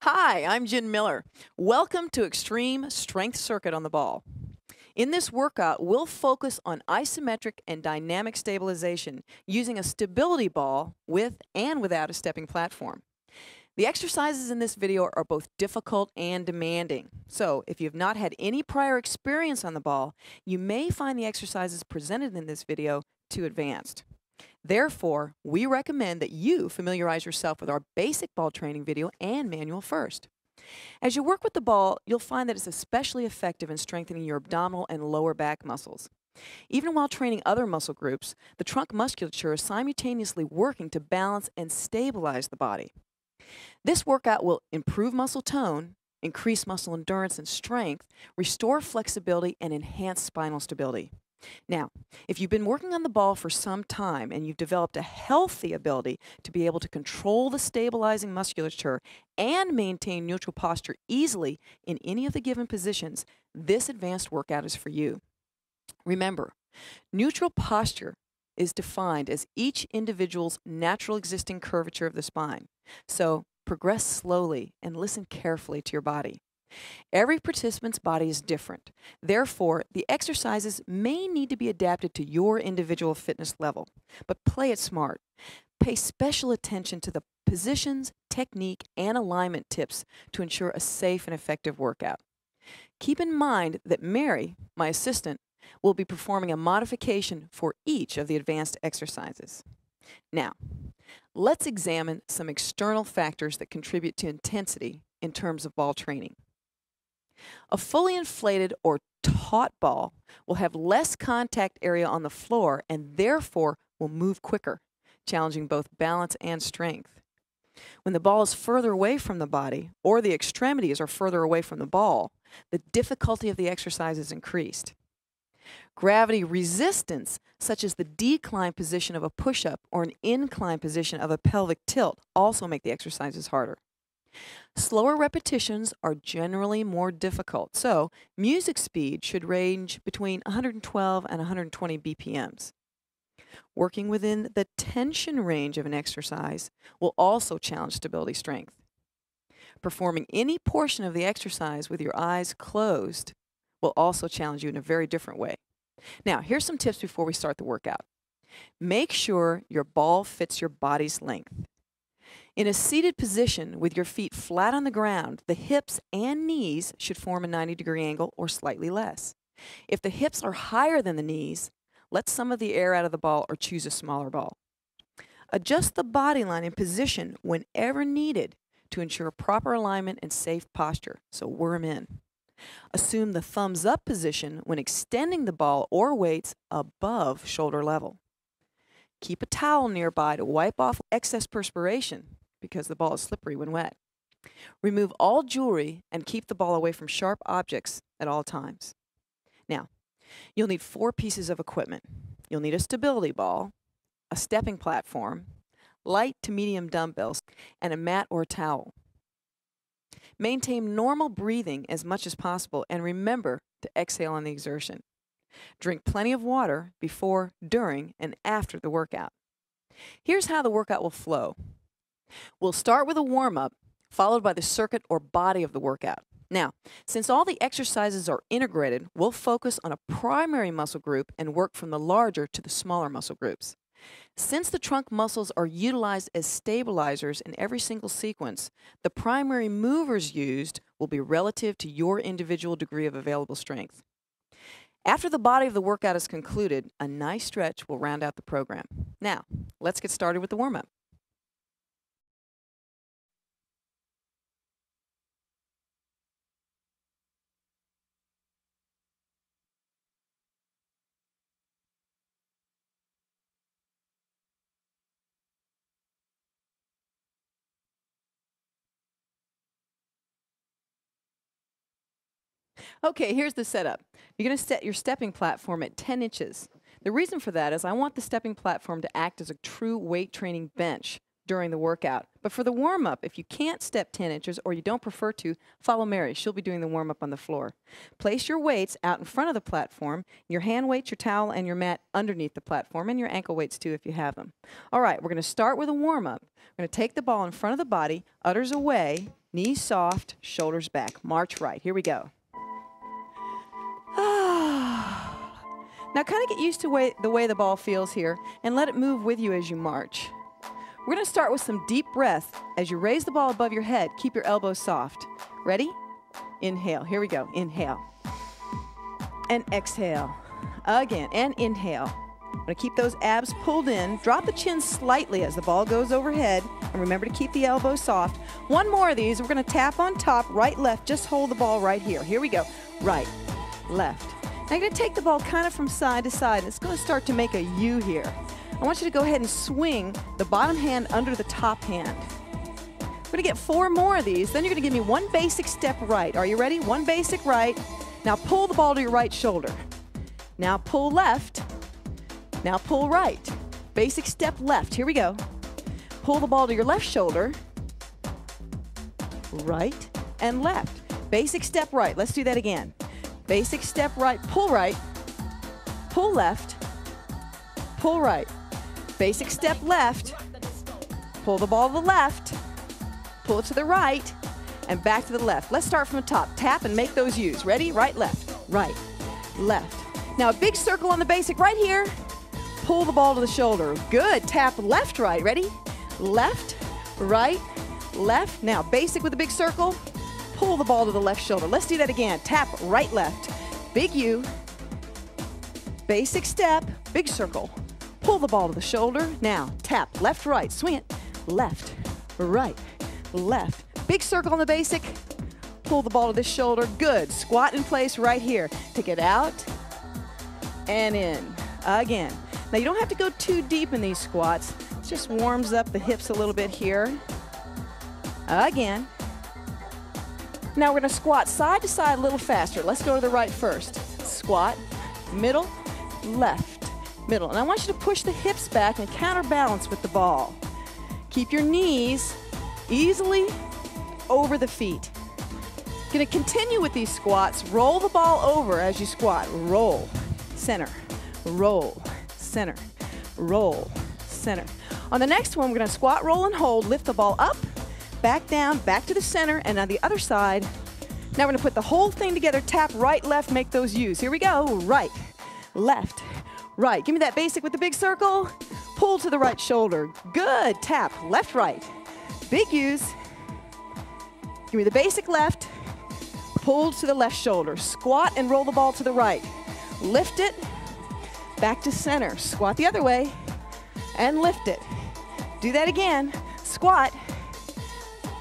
Hi, I'm Jen Miller. Welcome to Xtreme Strength Circuit on the Ball. In this workout, we'll focus on isometric and dynamic stabilization using a stability ball with and without a stepping platform. The exercises in this video are both difficult and demanding. So, if you've not had any prior experience on the ball, you may find the exercises presented in this video too advanced. Therefore, we recommend that you familiarize yourself with our basic ball training video and manual first. As you work with the ball, you'll find that it's especially effective in strengthening your abdominal and lower back muscles. Even while training other muscle groups, the trunk musculature is simultaneously working to balance and stabilize the body. This workout will improve muscle tone, increase muscle endurance and strength, restore flexibility, and enhance spinal stability. Now, if you've been working on the ball for some time and you've developed a healthy ability to be able to control the stabilizing musculature and maintain neutral posture easily in any of the given positions, this advanced workout is for you. Remember, neutral posture is defined as each individual's natural existing curvature of the spine. So, progress slowly and listen carefully to your body. Every participant's body is different. Therefore, the exercises may need to be adapted to your individual fitness level, but play it smart. Pay special attention to the positions, technique, and alignment tips to ensure a safe and effective workout. Keep in mind that Mary, my assistant, will be performing a modification for each of the advanced exercises. Now, let's examine some external factors that contribute to intensity in terms of ball training. A fully inflated or taut ball will have less contact area on the floor and therefore will move quicker, challenging both balance and strength. When the ball is further away from the body or the extremities are further away from the ball, the difficulty of the exercise is increased. Gravity resistance, such as the decline position of a push-up or an incline position of a pelvic tilt, also make the exercises harder. Slower repetitions are generally more difficult, so music speed should range between 112 and 120 BPMs. Working within the tension range of an exercise will also challenge stability strength. Performing any portion of the exercise with your eyes closed will also challenge you in a very different way. Now, here's some tips before we start the workout. Make sure your ball fits your body's length. In a seated position with your feet flat on the ground, the hips and knees should form a 90-degree angle or slightly less. If the hips are higher than the knees, let some of the air out of the ball or choose a smaller ball. Adjust the body line and position whenever needed to ensure proper alignment and safe posture, so worm in. Assume the thumbs up position when extending the ball or weights above shoulder level. Keep a towel nearby to wipe off excess perspiration because the ball is slippery when wet. Remove all jewelry and keep the ball away from sharp objects at all times. Now, you'll need 4 pieces of equipment. You'll need a stability ball, a stepping platform, light to medium dumbbells, and a mat or a towel. Maintain normal breathing as much as possible and remember to exhale on the exertion. Drink plenty of water before, during, and after the workout. Here's how the workout will flow. We'll start with a warm-up, followed by the circuit or body of the workout. Now, since all the exercises are integrated, we'll focus on a primary muscle group and work from the larger to the smaller muscle groups. Since the trunk muscles are utilized as stabilizers in every single sequence, the primary movers used will be relative to your individual degree of available strength. After the body of the workout is concluded, a nice stretch will round out the program. Now, let's get started with the warm-up. Okay, here's the setup. You're going to set your stepping platform at 10 inches. The reason for that is I want the stepping platform to act as a true weight training bench during the workout. But for the warm-up, if you can't step 10 inches or you don't prefer to, follow Mary. She'll be doing the warm-up on the floor. Place your weights out in front of the platform, your hand weights, your towel, and your mat underneath the platform, and your ankle weights too if you have them. All right, we're going to start with a warm-up. We're going to take the ball in front of the body, udders away, Knees soft, shoulders back. March right. Here we go. Now kind of get used to the way the ball feels here and let it move with you as you march. We're going to start with some deep breath. As you raise the ball above your head, keep your elbows soft. Ready? Inhale. Here we go. Inhale. And exhale. Again. And inhale. I'm going to keep those abs pulled in. Drop the chin slightly as the ball goes overhead. And remember to keep the elbows soft. One more of these. We're going to tap on top, right, left. Just hold the ball right here. Here we go. Right, left. Now you're going to take the ball kind of from side to side. And it's going to start to make a U here. I want you to go ahead and swing the bottom hand under the top hand. We're going to get 4 more of these. Then you're going to give me one basic step right. Are you ready? One basic right. Now pull the ball to your right shoulder. Now pull left. Now pull right. Basic step left. Here we go. Pull the ball to your left shoulder. Right and left. Basic step right. Let's do that again. Basic step right. Pull right. Pull left. Pull right. Basic step left. Pull the ball to the left. Pull it to the right. And back to the left. Let's start from the top. Tap and make those U's. Ready? Right, left. Right, left. Now a big circle on the basic right here. Pull the ball to the shoulder. Good. Tap left, right. Ready? Left, right, left. Now basic with a big circle. Pull the ball to the left shoulder. Let's do that again. Tap right, left. Big U. Basic step. Big circle. Pull the ball to the shoulder. Now tap left, right. Swing it. Left, right, left. Big circle on the basic. Pull the ball to the shoulder. Good. Squat in place right here. Take it out and in. Again. Now you don't have to go too deep in these squats. It just warms up the hips a little bit here. Again. Now we're going to squat side to side a little faster. Let's go to the right first. Squat, middle, left, middle. And I want you to push the hips back and counterbalance with the ball. Keep your knees easily over the feet. Going to continue with these squats. Roll the ball over as you squat. Roll, center, roll, center, roll, center. On the next one, we're going to squat, roll, and hold. Lift the ball up, back down, back to the center, and on the other side. Now we're going to put the whole thing together. Tap right, left, make those U's. Here we go. Right, left, right. Give me that basic with the big circle. Pull to the right shoulder. Good. Tap left, right. Big U's. Give me the basic left. Pull to the left shoulder. Squat and roll the ball to the right. Lift it. Back to center. Squat the other way. And lift it. Do that again. Squat.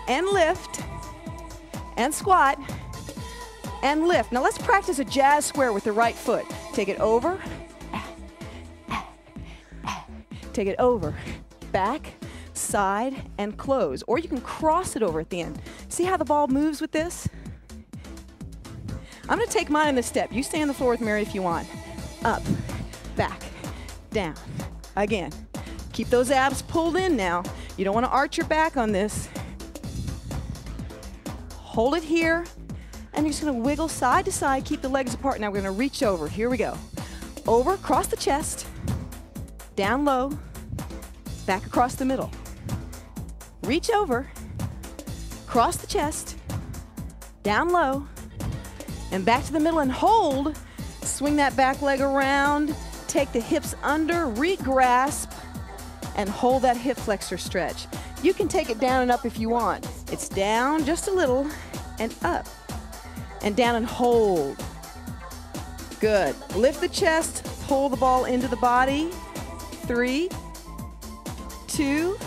And lift. And squat. And lift. Now let's practice a jazz square with the right foot. Take it over. Take it over. Back. Side. And close. Or you can cross it over at the end. See how the ball moves with this? I'm going to take mine in this step. You stay on the floor with Mary if you want. Up, back, down. Again. Keep those abs pulled in now. You don't want to arch your back on this. Hold it here. And you're just going to wiggle side to side. Keep the legs apart. Now we're going to reach over. Here we go. Over, cross the chest. Down low. Back across the middle. Reach over. Cross the chest. Down low. And back to the middle and hold. Swing that back leg around. Take the hips under, re-grasp, and hold that hip flexor stretch. You can take it down and up if you want. It's down just a little and up. And down and hold. Good. Lift the chest, pull the ball into the body. 3, 2.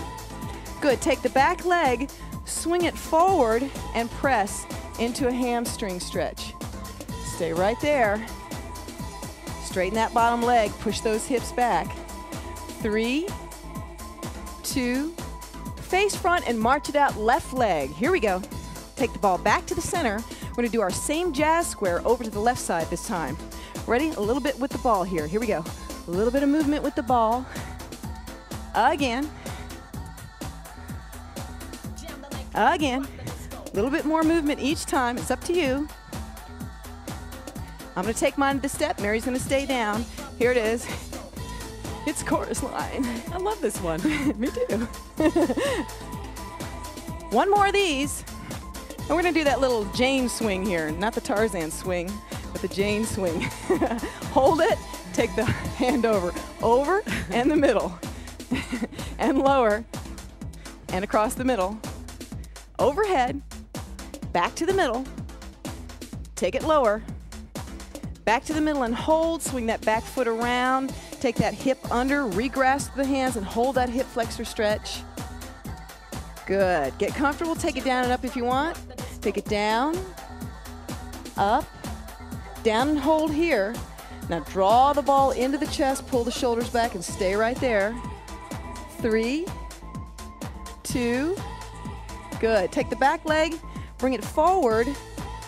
Good. Take the back leg, swing it forward, and press into a hamstring stretch. Stay right there. Straighten that bottom leg. Push those hips back. 3, 2. Face front and march it out left leg. Here we go. Take the ball back to the center. We're going to do our same jazz square over to the left side this time. Ready? A little bit with the ball here. Here we go. A little bit of movement with the ball. Again. Again. A little bit more movement each time. It's up to you. I'm going to take mine to the step. Mary's going to stay down. Here it is. It's chorus line. I love this one. Me too. One more of these. And we're going to do that little Jane swing here, not the Tarzan swing, but the Jane swing. Hold it, take the hand over and the middle, and lower, and across the middle, overhead, back to the middle, take it lower, back to the middle and hold, swing that back foot around, take that hip under, re-grasp the hands and hold that hip flexor stretch. Good. Get comfortable, take it down and up if you want. Take it down, up, down and hold here. Now draw the ball into the chest, pull the shoulders back and stay right there. 3, 2, good. Take the back leg, bring it forward,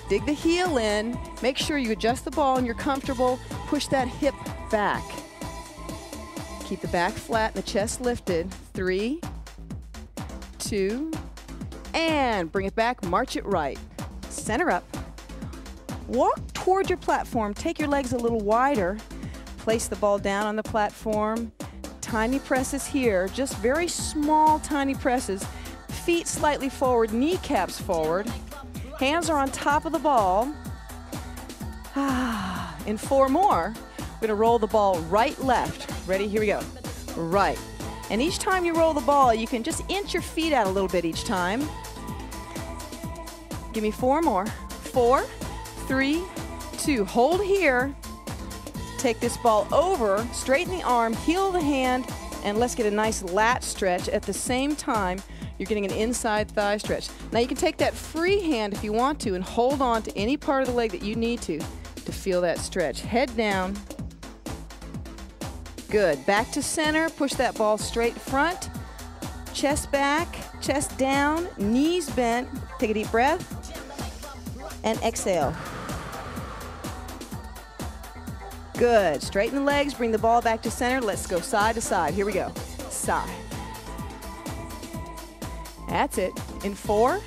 dig the heel in, make sure you adjust the ball and you're comfortable, push that hip back. Keep the back flat and the chest lifted. 3, 2, and bring it back, march it right. Center up. Walk toward your platform, take your legs a little wider, place the ball down on the platform. Tiny presses here, just very small tiny presses. Feet slightly forward, kneecaps forward. Hands are on top of the ball. In 4 more, we're going to roll the ball right, left. Ready? Here we go. Right. And each time you roll the ball, you can just inch your feet out a little bit each time. Give me 4 more. 4, 3, 2. Hold here. Take this ball over, straighten the arm, heel the hand, and let's get a nice lat stretch. At the same time, you're getting an inside thigh stretch. Now you can take that free hand if you want to and hold on to any part of the leg that you need to feel that stretch. Head down. Good. Back to center. Push that ball straight front. Chest back, chest down, knees bent. Take a deep breath. And exhale. Good. Straighten the legs. Bring the ball back to center. Let's go side to side. Here we go. Side. That's it. In 4,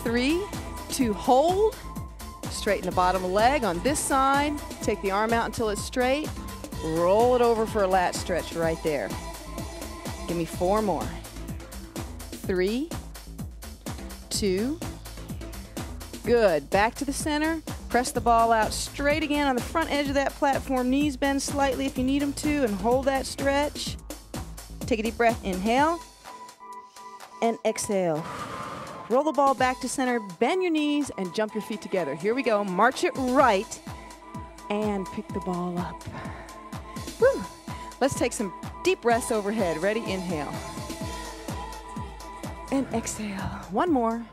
3, 2. Hold. Straighten the bottom leg on this side. Take the arm out until it's straight. Roll it over for a lat stretch right there. Give me 4 more. 3, 2. Good. Back to the center. Press the ball out straight again on the front edge of that platform. Knees bend slightly if you need them to, and hold that stretch. Take a deep breath. Inhale. And exhale. Roll the ball back to center. Bend your knees and jump your feet together. Here we go. March it right. And pick the ball up. Woo. Let's take some deep breaths overhead. Ready? Inhale. And exhale. 1 more.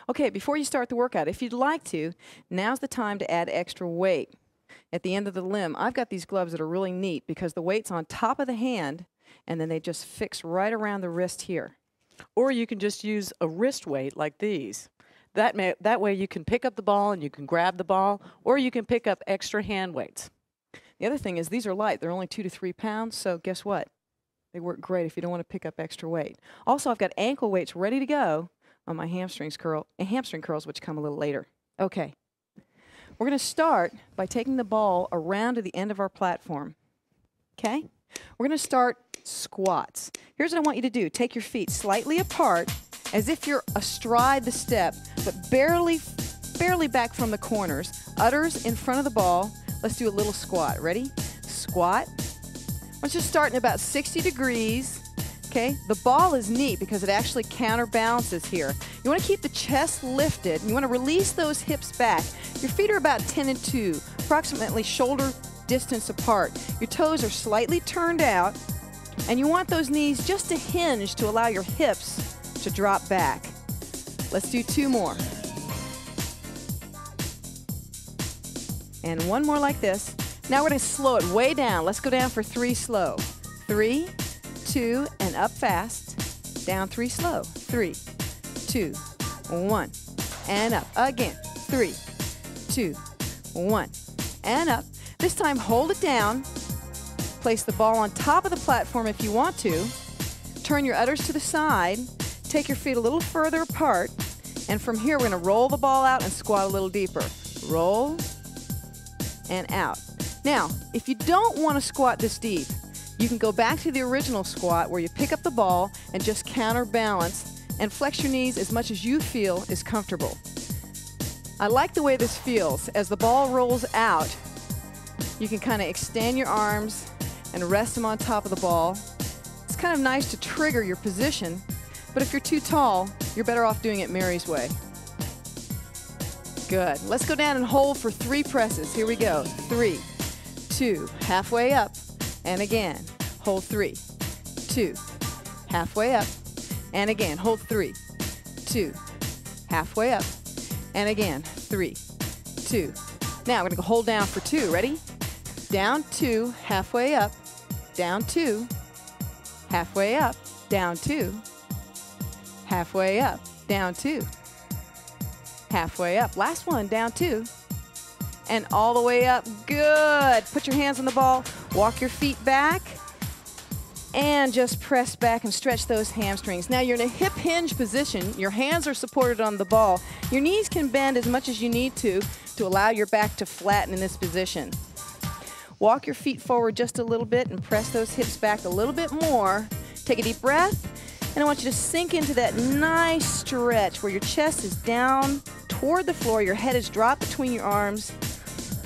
Okay, before you start the workout, if you'd like to, now's the time to add extra weight. At the end of the limb, I've got these gloves that are really neat because the weight's on top of the hand, and then they just fix right around the wrist here. Or you can just use a wrist weight like these. That way you can pick up the ball and you can grab the ball, or you can pick up extra hand weights. The other thing is these are light. They're only 2 to 3 pounds, so guess what? They work great if you don't want to pick up extra weight. Also, I've got ankle weights ready to go on my hamstring curls, which come a little later. Okay. We're going to start by taking the ball around to the end of our platform. Okay? We're going to start squats. Here's what I want you to do. Take your feet slightly apart as if you're astride the step, but barely back from the corners. Udders in front of the ball. Let's do a little squat. Ready? Squat. Let's just start in about 60 degrees. Okay? The ball is neat because it actually counterbalances here. You want to keep the chest lifted. You want to release those hips back. Your feet are about 10 and 2, approximately shoulder distance apart. Your toes are slightly turned out, and you want those knees just to hinge to allow your hips to drop back. Let's do 2 more. And 1 more like this. Now we're going to slow it way down. Let's go down for 3 slow. 3, 2, and up fast. Down 3 slow. 3, 2, 1, and up. Again. 3, 2, 1, and up. This time hold it down. Place the ball on top of the platform if you want to. Turn your udders to the side. Take your feet a little further apart. And from here, we're going to roll the ball out and squat a little deeper. Roll and out. Now, if you don't want to squat this deep, You can go back to the original squat where you pick up the ball and just counterbalance and flex your knees as much as you feel is comfortable. I like the way this feels. As the ball rolls out, you can kind of extend your arms and rest them on top of the ball. It's kind of nice to trigger your position, but if you're too tall, you're better off doing it Mary's way. Good. Let's go down and hold for 3 presses. Here we go. 3, 2, halfway up, and again. Hold 3, 2, halfway up, and again. Hold 3, 2, halfway up, and again. 3, 2. Now we're going to hold down for 2. Ready? Down 2, halfway up, down 2, halfway up, down 2, halfway up, down 2. Halfway up. Last one, down 2. And all the way up. Good. Put your hands on the ball. Walk your feet back. And just press back and stretch those hamstrings. Now you're in a hip hinge position. Your hands are supported on the ball. Your knees can bend as much as you need to allow your back to flatten in this position. Walk your feet forward just a little bit and press those hips back a little bit more. Take a deep breath. And I want you to sink into that nice stretch where your chest is down toward the floor, your head is dropped between your arms.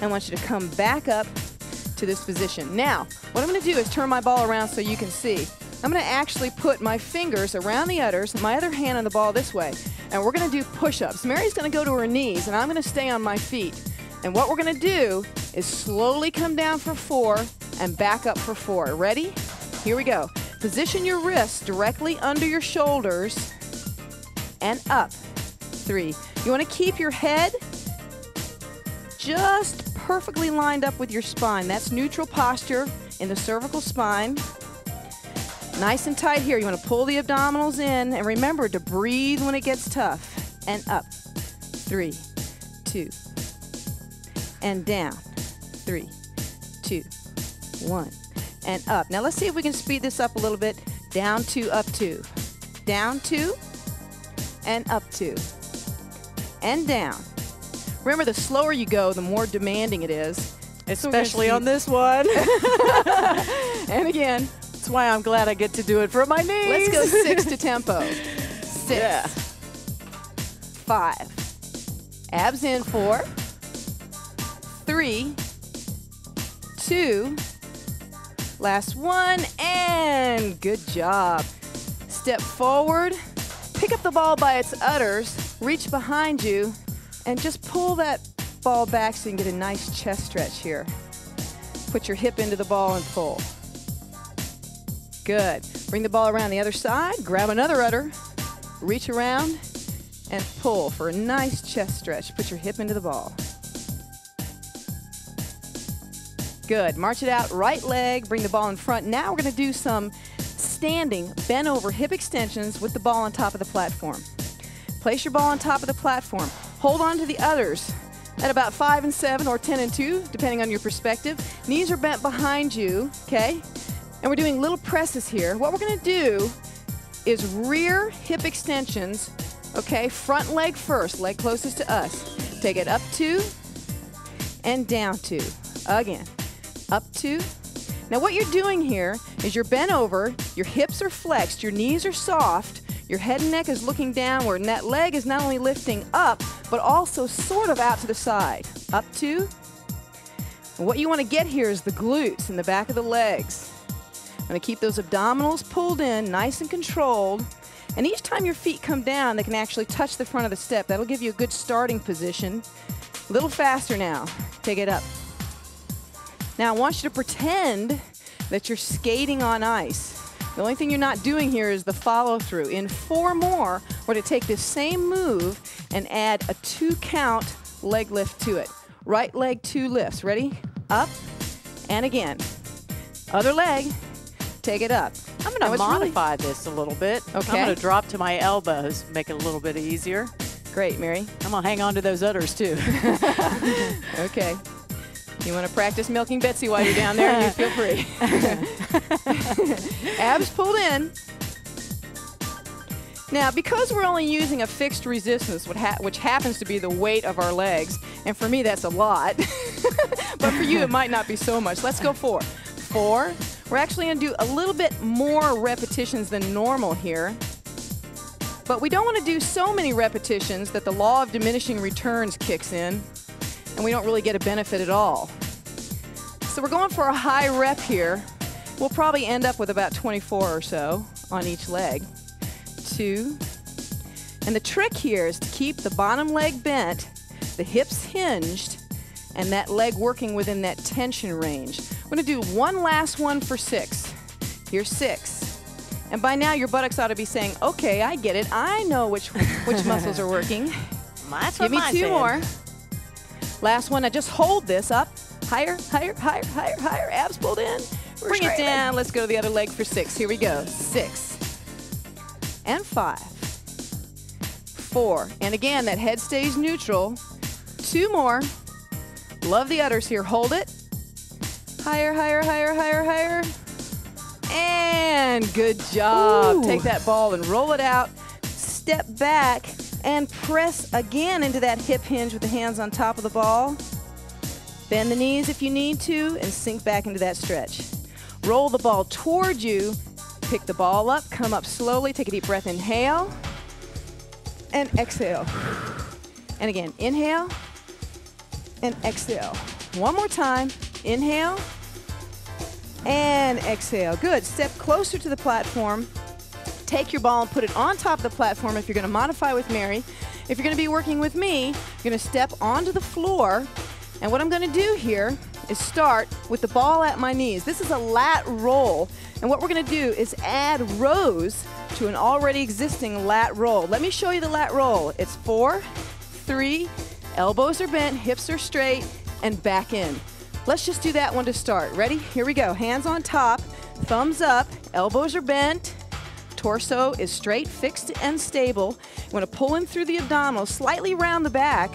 I want you to come back up to this position. Now, what I'm going to do is turn my ball around so you can see. I'm going to actually put my fingers around the udders, my other hand on the ball this way, and we're going to do push-ups. Mary's going to go to her knees, and I'm going to stay on my feet. And what we're going to do is slowly come down for 4 and back up for 4. Ready? Here we go. Position your wrists directly under your shoulders and up. 3. You want to keep your head just perfectly lined up with your spine. That's neutral posture in the cervical spine. Nice and tight here. You want to pull the abdominals in and remember to breathe when it gets tough. And up. 3, 2, and down. 3, 2, 1. And up. Now let's see if we can speed this up a little bit. Down 2, up 2. Down 2, and up 2. And down. Remember, the slower you go, the more demanding it is. Especially on this one. And again. That's why I'm glad I get to do it for my knees. Let's go 6 to tempo. 6. Yeah. 5. Abs in 4. 3. 2. Last one, and good job. Step forward, pick up the ball by its udders, reach behind you, and just pull that ball back so you can get a nice chest stretch here. Put your hip into the ball and pull. Good. Bring the ball around the other side, grab another udder, reach around, and pull for a nice chest stretch. Put your hip into the ball. Good. March it out, right leg, bring the ball in front. Now we're going to do some standing, bent over hip extensions with the ball on top of the platform. Place your ball on top of the platform. Hold on to the udders at about 5 and 7 or 10 and 2, depending on your perspective. Knees are bent behind you, okay? And we're doing little presses here. What we're going to do is rear hip extensions, okay? Front leg first, leg closest to us. Take it up 2 and down 2. Again. Up 2. Now what you're doing here is you're bent over, your hips are flexed, your knees are soft, your head and neck is looking downward, and that leg is not only lifting up, but also sort of out to the side. Up 2. And what you want to get here is the glutes in the back of the legs. I'm going to keep those abdominals pulled in, nice and controlled. And each time your feet come down, they can actually touch the front of the step. That'll give you a good starting position. A little faster now. Take it up. Now I want you to pretend that you're skating on ice. The only thing you're not doing here is the follow through. In 4 more, we're going to take this same move and add a 2 count leg lift to it. Right leg 2 lifts. Ready? Up and again. Other leg, take it up. I'm going to modify this a little bit. Okay. I'm going to drop to my elbows, make it a little bit easier. Great, Mary. I'm going to hang on to those udders too. Okay. You want to practice milking Betsy while you're down there, you feel free. Abs pulled in. Now, because we're only using a fixed resistance, which happens to be the weight of our legs, and for me that's a lot, but for you it might not be so much. Let's go 4. 4. We're actually going to do a little bit more repetitions than normal here. But we don't want to do so many repetitions that the law of diminishing returns kicks in, and we don't really get a benefit at all. So we're going for a high rep here. We'll probably end up with about 24 or so on each leg. 2. And the trick here is to keep the bottom leg bent, the hips hinged, and that leg working within that tension range. We're going to do one last one for 6. Here's 6. And by now your buttocks ought to be saying, okay, I get it. I know which muscles are working. Give me 2 more. Last one. Now just hold this up. Higher, higher, higher, higher, higher. Abs pulled in. Bring it down. Let's go to the other leg for 6. Here we go. 6. And 5. 4. And again, that head stays neutral. 2 more. Love the udders here. Hold it. Higher, higher, higher, higher, higher. And good job. Ooh. Take that ball and roll it out. Step back and press again into that hip hinge with the hands on top of the ball. Bend the knees if you need to and sink back into that stretch. Roll the ball toward you. Pick the ball up. Come up slowly. Take a deep breath. Inhale. And exhale. And again, inhale. And exhale. One more time. Inhale. And exhale. Good. Step closer to the platform. Take your ball and put it on top of the platform if you're going to modify with Mary. If you're going to be working with me, you're going to step onto the floor. And what I'm going to do here is start with the ball at my knees. This is a lat roll. And what we're going to do is add rows to an already existing lat roll. Let me show you the lat roll. It's 4, 3, elbows are bent, hips are straight, and back in. Let's just do that one to start. Ready? Here we go. Hands on top, thumbs up, elbows are bent, torso is straight, fixed, and stable. I'm going to pull in through the abdominals, slightly round the back.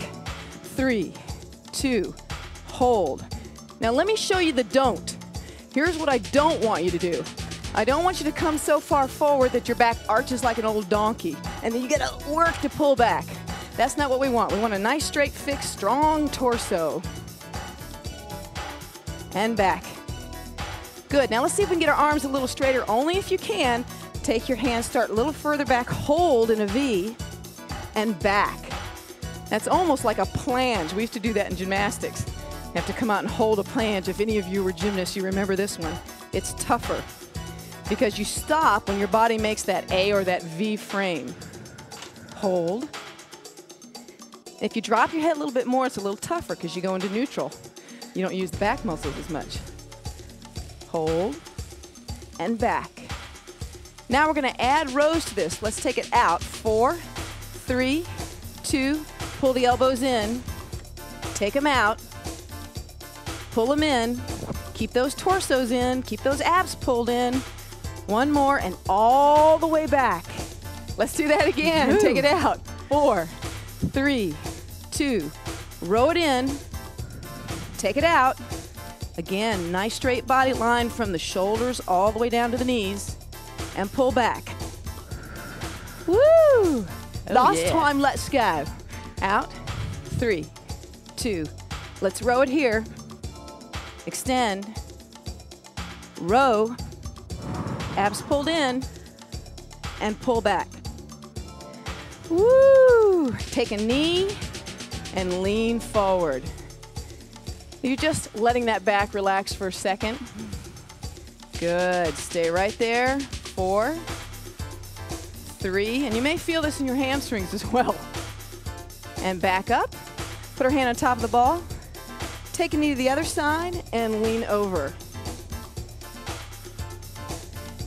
3, 2, hold. Now let me show you the don't. Here's what I don't want you to do. I don't want you to come so far forward that your back arches like an old donkey, and then you get to work to pull back. That's not what we want. We want a nice, straight, fixed, strong torso. And back. Good. Now let's see if we can get our arms a little straighter. Only if you can. Take your hands, start a little further back, hold in a V, and back. That's almost like a planche. We used to do that in gymnastics. You have to come out and hold a planche. If any of you were gymnasts, you remember this one. It's tougher because you stop when your body makes that A or that V frame. Hold. If you drop your head a little bit more, it's a little tougher because you go into neutral. You don't use the back muscles as much. Hold and back. Now we're going to add rows to this. Let's take it out. 4, 3, 2, pull the elbows in, take them out, pull them in, keep those torsos in, keep those abs pulled in. One more and all the way back. Let's do that again. Take it out. 4, 3, 2, row it in, take it out. Again, nice straight body line from the shoulders all the way down to the knees. And pull back. Woo! Last time, let's go. Out. 3, 2. Let's row it here. Extend. Row. Abs pulled in. And pull back. Woo! Take a knee and lean forward. You're just letting that back relax for a second. Good. Stay right there. 4, 3, and you may feel this in your hamstrings as well. And back up. Put our hand on top of the ball. Take a knee to the other side and lean over.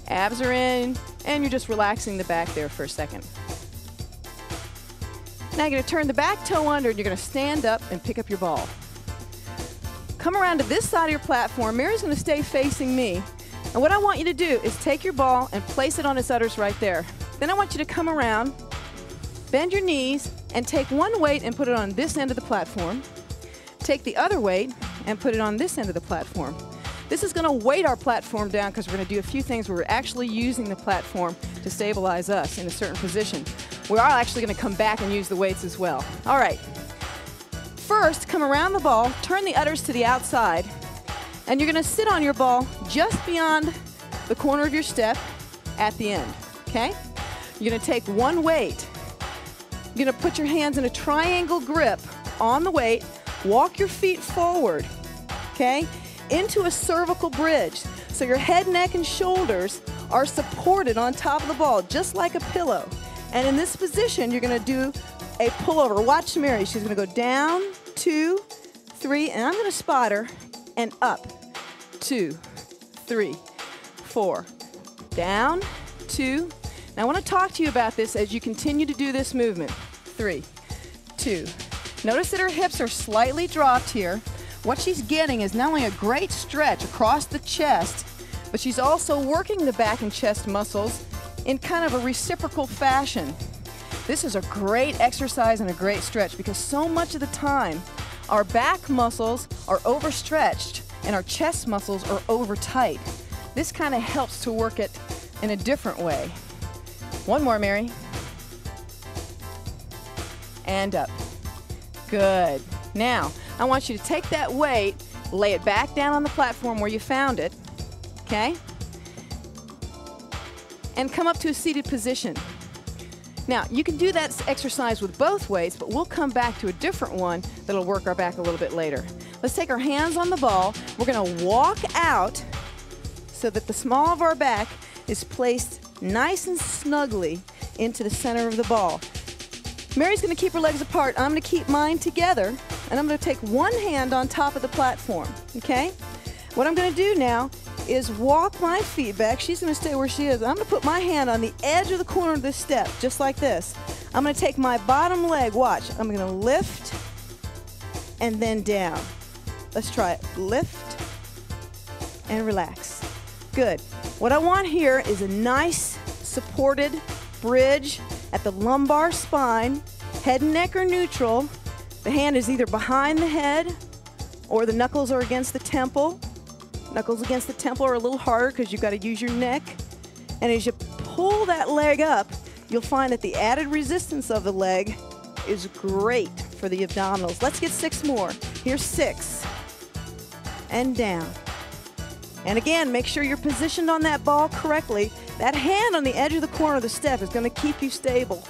Abs are in, and you're just relaxing the back there for a second. Now you're going to turn the back toe under, and you're going to stand up and pick up your ball. Come around to this side of your platform. Mary's going to stay facing me. And what I want you to do is take your ball and place it on its udders right there. Then I want you to come around, bend your knees, and take one weight and put it on this end of the platform. Take the other weight and put it on this end of the platform. This is going to weight our platform down because we're going to do a few things where we're actually using the platform to stabilize us in a certain position. We are actually going to come back and use the weights as well. All right. First, come around the ball, turn the udders to the outside, And you're going to sit on your ball just beyond the corner of your step at the end, okay? You're going to take one weight. You're going to put your hands in a triangle grip on the weight, walk your feet forward, okay, into a cervical bridge. So your head, neck, and shoulders are supported on top of the ball, just like a pillow. And in this position, you're going to do a pullover. Watch Mary. She's going to go down, 2, 3, and I'm going to spot her, and up, 2, 3, 4, down, 2. Now I want to talk to you about this as you continue to do this movement. 3, 2. Notice that her hips are slightly dropped here. What she's getting is not only a great stretch across the chest, but she's also working the back and chest muscles in kind of a reciprocal fashion. This is a great exercise and a great stretch because so much of the time our back muscles are overstretched and our chest muscles are over tight. This kind of helps to work it in a different way. One more, Mary. And up. Good. Now, I want you to take that weight, lay it back down on the platform where you found it, okay? And come up to a seated position. Now, you can do that exercise with both weights, but we'll come back to a different one that'll work our back a little bit later. Let's take our hands on the ball. We're going to walk out so that the small of our back is placed nice and snugly into the center of the ball. Mary's going to keep her legs apart. I'm going to keep mine together, and I'm going to take one hand on top of the platform, okay? What I'm going to do now is walk my feet back. She's going to stay where she is. I'm going to put my hand on the edge of the corner of this step, just like this. I'm going to take my bottom leg, watch, I'm going to lift and then down. Let's try it. Lift and relax. Good. What I want here is a nice supported bridge at the lumbar spine. Head and neck are neutral. The hand is either behind the head or the knuckles are against the temple. Knuckles against the temple are a little harder because you've got to use your neck. And as you pull that leg up, you'll find that the added resistance of the leg is great for the abdominals. Let's get 6 more. Here's 6. And down. And again, make sure you're positioned on that ball correctly. That hand on the edge of the corner of the step is going to keep you stable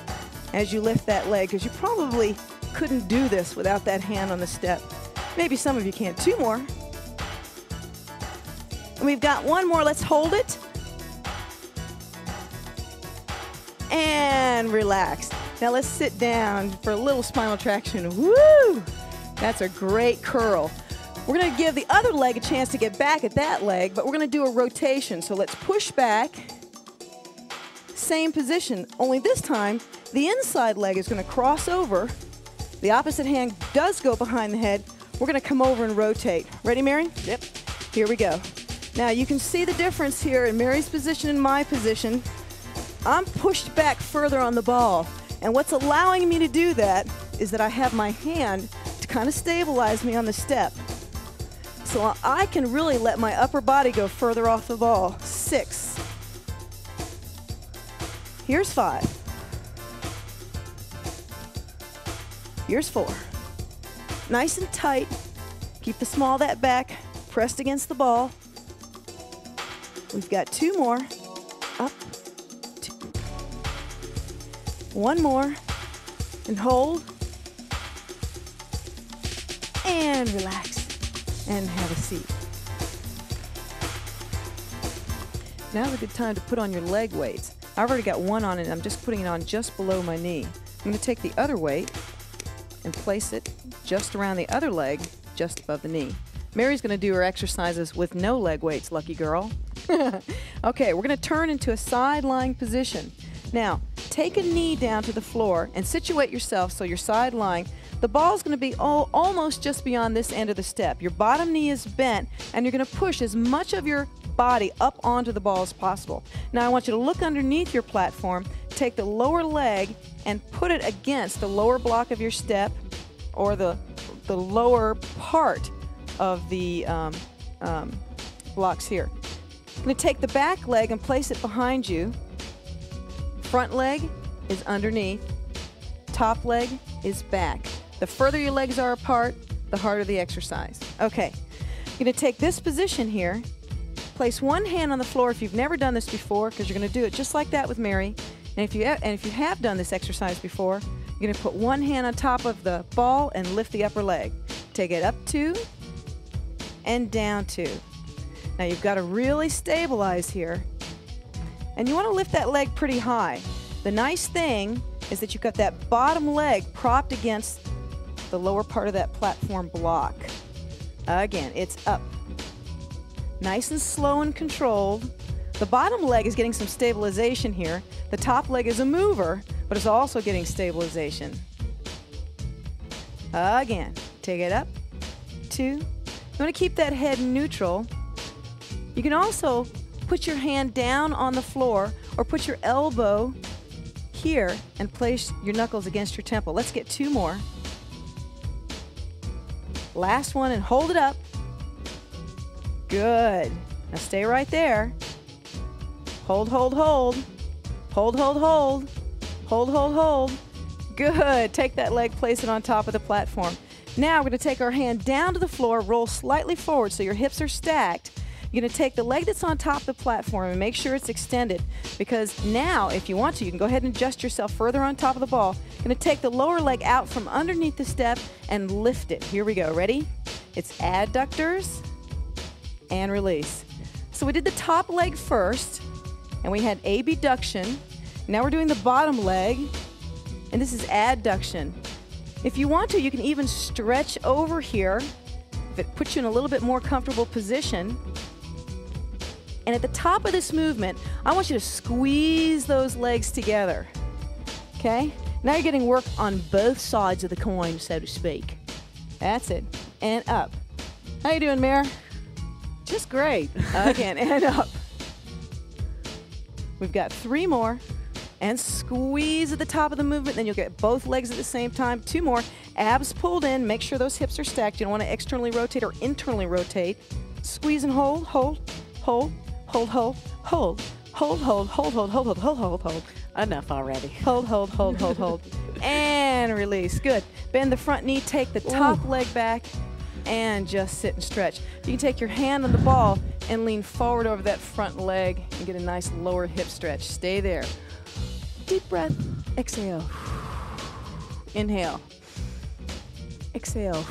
as you lift that leg, because you probably couldn't do this without that hand on the step. Maybe some of you can't. 2 more. And we've got 1 more. Let's hold it. And relax. Now let's sit down for a little spinal traction. Woo! That's a great curl. We're going to give the other leg a chance to get back at that leg, but we're going to do a rotation. So let's push back. Same position, only this time the inside leg is going to cross over. The opposite hand does go behind the head. We're going to come over and rotate. Ready, Mary? Yep. Here we go. Now you can see the difference here in Mary's position and my position. I'm pushed back further on the ball, and what's allowing me to do that is that I have my hand to kind of stabilize me on the step. So I can really let my upper body go further off the ball. 6. Here's 5. Here's 4. Nice and tight. Keep the small of that back pressed against the ball. We've got 2 more. Up. 2. 1 more. And hold. And relax. And have a seat. Now's a good time to put on your leg weights. I've already got 1 on it. I'm just putting it on just below my knee. I'm going to take the other weight and place it just around the other leg, just above the knee. Mary's going to do her exercises with no leg weights, lucky girl. Okay, we're going to turn into a side lying position. Now, take a knee down to the floor and situate yourself so you're side lying. The ball's going to be almost just beyond this end of the step. Your bottom knee is bent, and you're going to push as much of your body up onto the ball as possible. Now I want you to look underneath your platform, take the lower leg and put it against the lower block of your step, or the lower part of the blocks here. I'm going to take the back leg and place it behind you. Front leg is underneath. Top leg is back. The further your legs are apart, the harder the exercise. Okay. You're going to take this position here, place one hand on the floor if you've never done this before, because you're going to do it just like that with Mary. And if you have done this exercise before, you're going to put one hand on top of the ball and lift the upper leg. Take it up 2 and down 2. Now you've got to really stabilize here. And you want to lift that leg pretty high. The nice thing is that you've got that bottom leg propped against the lower part of that platform block. Again, it's up. Nice and slow and controlled. The bottom leg is getting some stabilization here. The top leg is a mover, but it's also getting stabilization. Again, take it up, 2. You want to keep that head neutral. You can also put your hand down on the floor or put your elbow here and place your knuckles against your temple. Let's get 2 more. Last one, and hold it up. Good. Now stay right there. Hold, hold, hold. Hold, hold, hold. Hold, hold, hold. Good. Take that leg, place it on top of the platform. Now we're going to take our hand down to the floor, roll slightly forward so your hips are stacked. You're going to take the leg that's on top of the platform and make sure it's extended, because now, if you want to, you can go ahead and adjust yourself further on top of the ball. You're going to take the lower leg out from underneath the step and lift it. Here we go. Ready? It's adductors and release. So we did the top leg first, and we had abduction. Now we're doing the bottom leg, and this is adduction. If you want to, you can even stretch over here if it puts you in a little bit more comfortable position. And at the top of this movement, I want you to squeeze those legs together. Okay? Now you're getting work on both sides of the coin, so to speak. That's it. And up. How you doing, Mare? Just great. Again, and up. We've got 3 more. And squeeze at the top of the movement. Then you'll get both legs at the same time. 2 more. Abs pulled in. Make sure those hips are stacked. You don't want to externally rotate or internally rotate. Squeeze and hold, hold, hold, hold, hold, hold, hold, hold, hold, hold, hold, hold, hold, hold, hold. Enough already. Hold, hold, hold, hold, hold. And release. Good. Bend the front knee. Take the top leg back. And just sit and stretch. You can take your hand on the ball and lean forward over that front leg and get a nice lower hip stretch. Stay there. Deep breath. Exhale. Inhale. Exhale.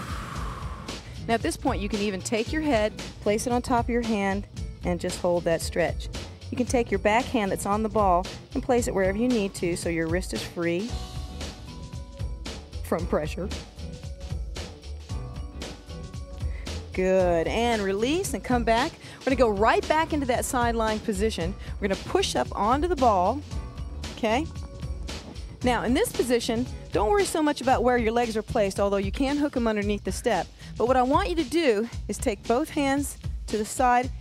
Now at this point, you can even take your head, place it on top of your hand, and just hold that stretch. You can take your back hand that's on the ball and place it wherever you need to so your wrist is free from pressure. Good. And release and come back. We're going to go right back into that sideline position. We're going to push up onto the ball. Okay? Now, in this position, don't worry so much about where your legs are placed, although you can hook them underneath the step. But what I want you to do is take both hands to the side.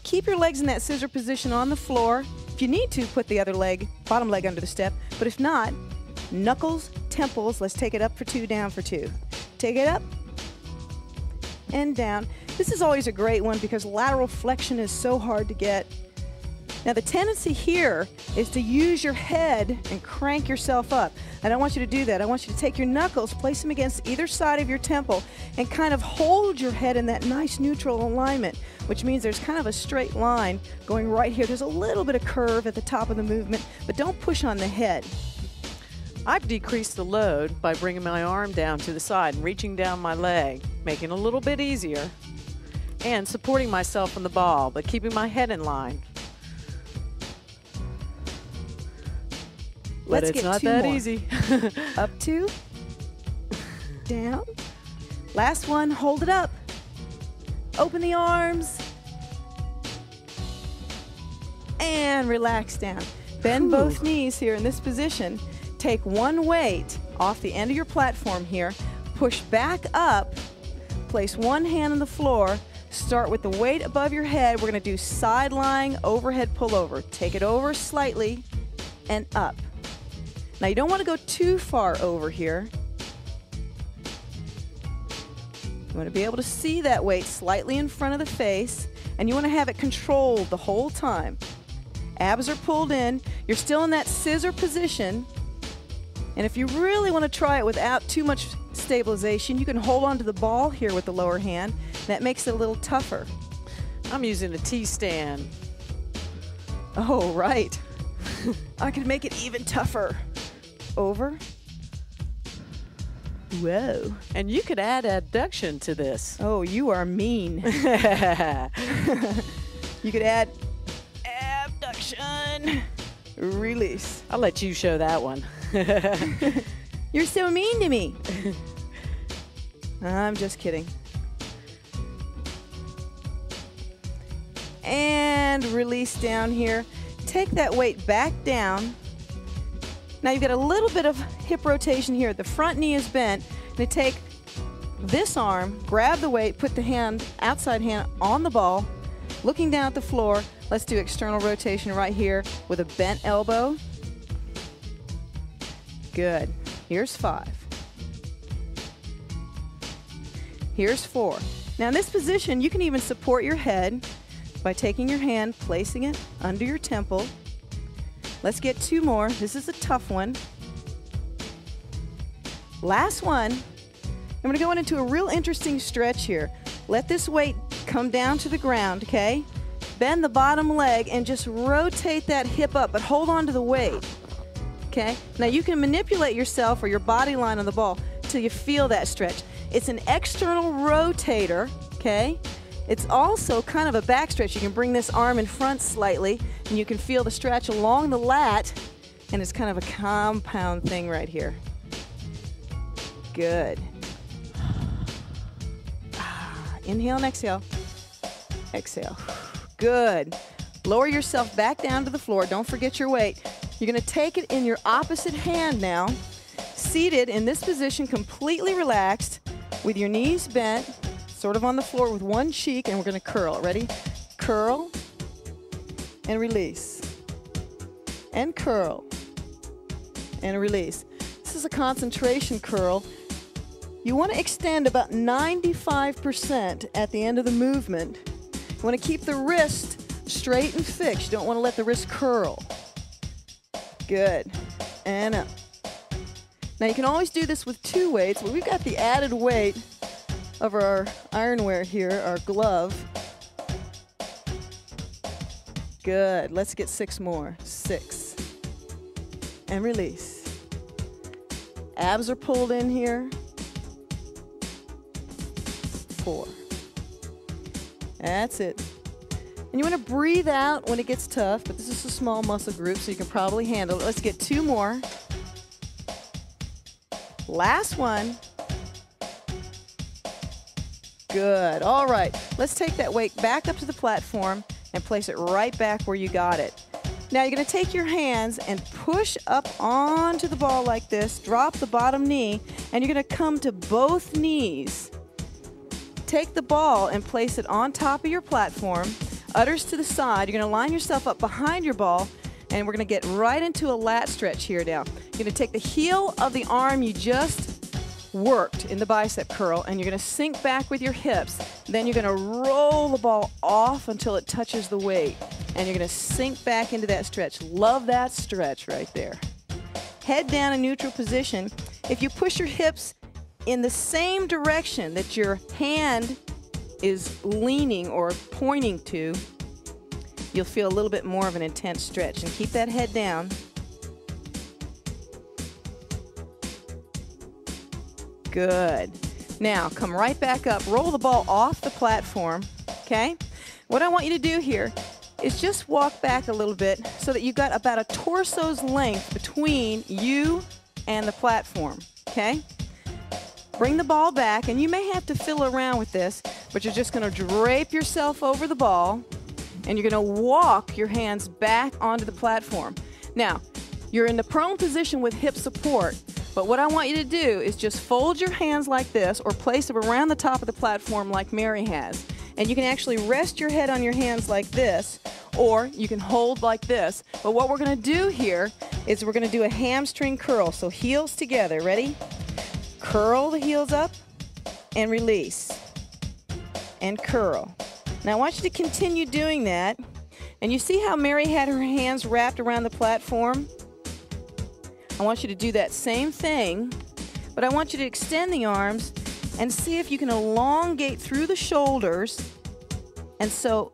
Keep your legs in that scissor position on the floor. If you need to, put the other leg, bottom leg under the step. But if not, knuckles, temples. Let's take it up for 2, down for 2. Take it up and down. This is always a great one because lateral flexion is so hard to get. Now the tendency here is to use your head and crank yourself up. I don't want you to do that. I want you to take your knuckles, place them against either side of your temple, and kind of hold your head in that nice neutral alignment, which means there's kind of a straight line going right here. There's a little bit of curve at the top of the movement, but don't push on the head. I've decreased the load by bringing my arm down to the side and reaching down my leg, making it a little bit easier, and supporting myself on the ball, but keeping my head in line. But it's not that easy. Up 2, down. Last one, hold it up. Open the arms. And relax down. Bend both knees here in this position. Take one weight off the end of your platform here. Push back up. Place one hand on the floor. Start with the weight above your head. We're going to do side lying overhead pullover. Take it over slightly and up. Now you don't want to go too far over here. You want to be able to see that weight slightly in front of the face, and you want to have it controlled the whole time. Abs are pulled in. You're still in that scissor position. And if you really want to try it without too much stabilization, you can hold on to the ball here with the lower hand. That makes it a little tougher. I'm using a T-stand. Oh, right. I can make it even tougher. Over. Whoa. And you could add adduction to this. Oh, you are mean. You could add abduction. Release. I'll let you show that one. You're so mean to me. I'm just kidding. And release down here. Take that weight back down. Now you've got a little bit of hip rotation here. The front knee is bent. Now take this arm, grab the weight, put the hand, outside hand on the ball, looking down at the floor. Let's do external rotation right here with a bent elbow. Good. Here's 5. Here's 4. Now in this position, you can even support your head by taking your hand, placing it under your temple. Let's get 2 more. This is a tough one. Last one. I'm going to go into a real interesting stretch here. Let this weight come down to the ground, okay? Bend the bottom leg and just rotate that hip up, but hold on to the weight, okay? Now you can manipulate yourself or your body line on the ball till you feel that stretch. It's an external rotator, okay? It's also kind of a back stretch. You can bring this arm in front slightly, and you can feel the stretch along the lat, and it's kind of a compound thing right here. Good. Inhale and exhale. Exhale. Good. Lower yourself back down to the floor. Don't forget your weight. You're going to take it in your opposite hand now, seated in this position, completely relaxed, with your knees bent, sort of on the floor with one cheek, and we're going to curl. Ready? Curl and release. And curl and release. This is a concentration curl. You want to extend about 95% at the end of the movement. You want to keep the wrist straight and fixed. You don't want to let the wrist curl. Good. And up. Now you can always do this with 2 weights, but we've got the added weight of our ironware here, our glove. Good. Let's get 6 more. 6. And release. Abs are pulled in here. 4. That's it. And you want to breathe out when it gets tough, but this is a small muscle group, so you can probably handle it. Let's get 2 more. Last one. Good. All right. Let's take that weight back up to the platform and place it right back where you got it. Now you're going to take your hands and push up onto the ball like this, drop the bottom knee, and you're going to come to both knees. Take the ball and place it on top of your platform, udders to the side. You're going to line yourself up behind your ball, and we're going to get right into a lat stretch here now. You're going to take the heel of the arm you just worked in the bicep curl, and you're going to sink back with your hips. Then you're going to roll the ball off until it touches the weight, and you're going to sink back into that stretch. Love that stretch right there. Head down in neutral position. If you push your hips in the same direction that your hand is leaning or pointing to, you'll feel a little bit more of an intense stretch. And keep that head down. Good. Now come right back up. Roll the ball off the platform, okay? What I want you to do here is just walk back a little bit so that you've got about a torso's length between you and the platform, okay? Bring the ball back, and you may have to fiddle around with this, but you're just going to drape yourself over the ball, and you're going to walk your hands back onto the platform. Now, you're in the prone position with hip support, but what I want you to do is just fold your hands like this or place them around the top of the platform like Mary has. And you can actually rest your head on your hands like this, or you can hold like this. But what we're going to do here is we're going to do a hamstring curl. So heels together. Ready? Curl the heels up and release. And curl. Now I want you to continue doing that. And you see how Mary had her hands wrapped around the platform? I want you to do that same thing, but I want you to extend the arms and see if you can elongate through the shoulders. And so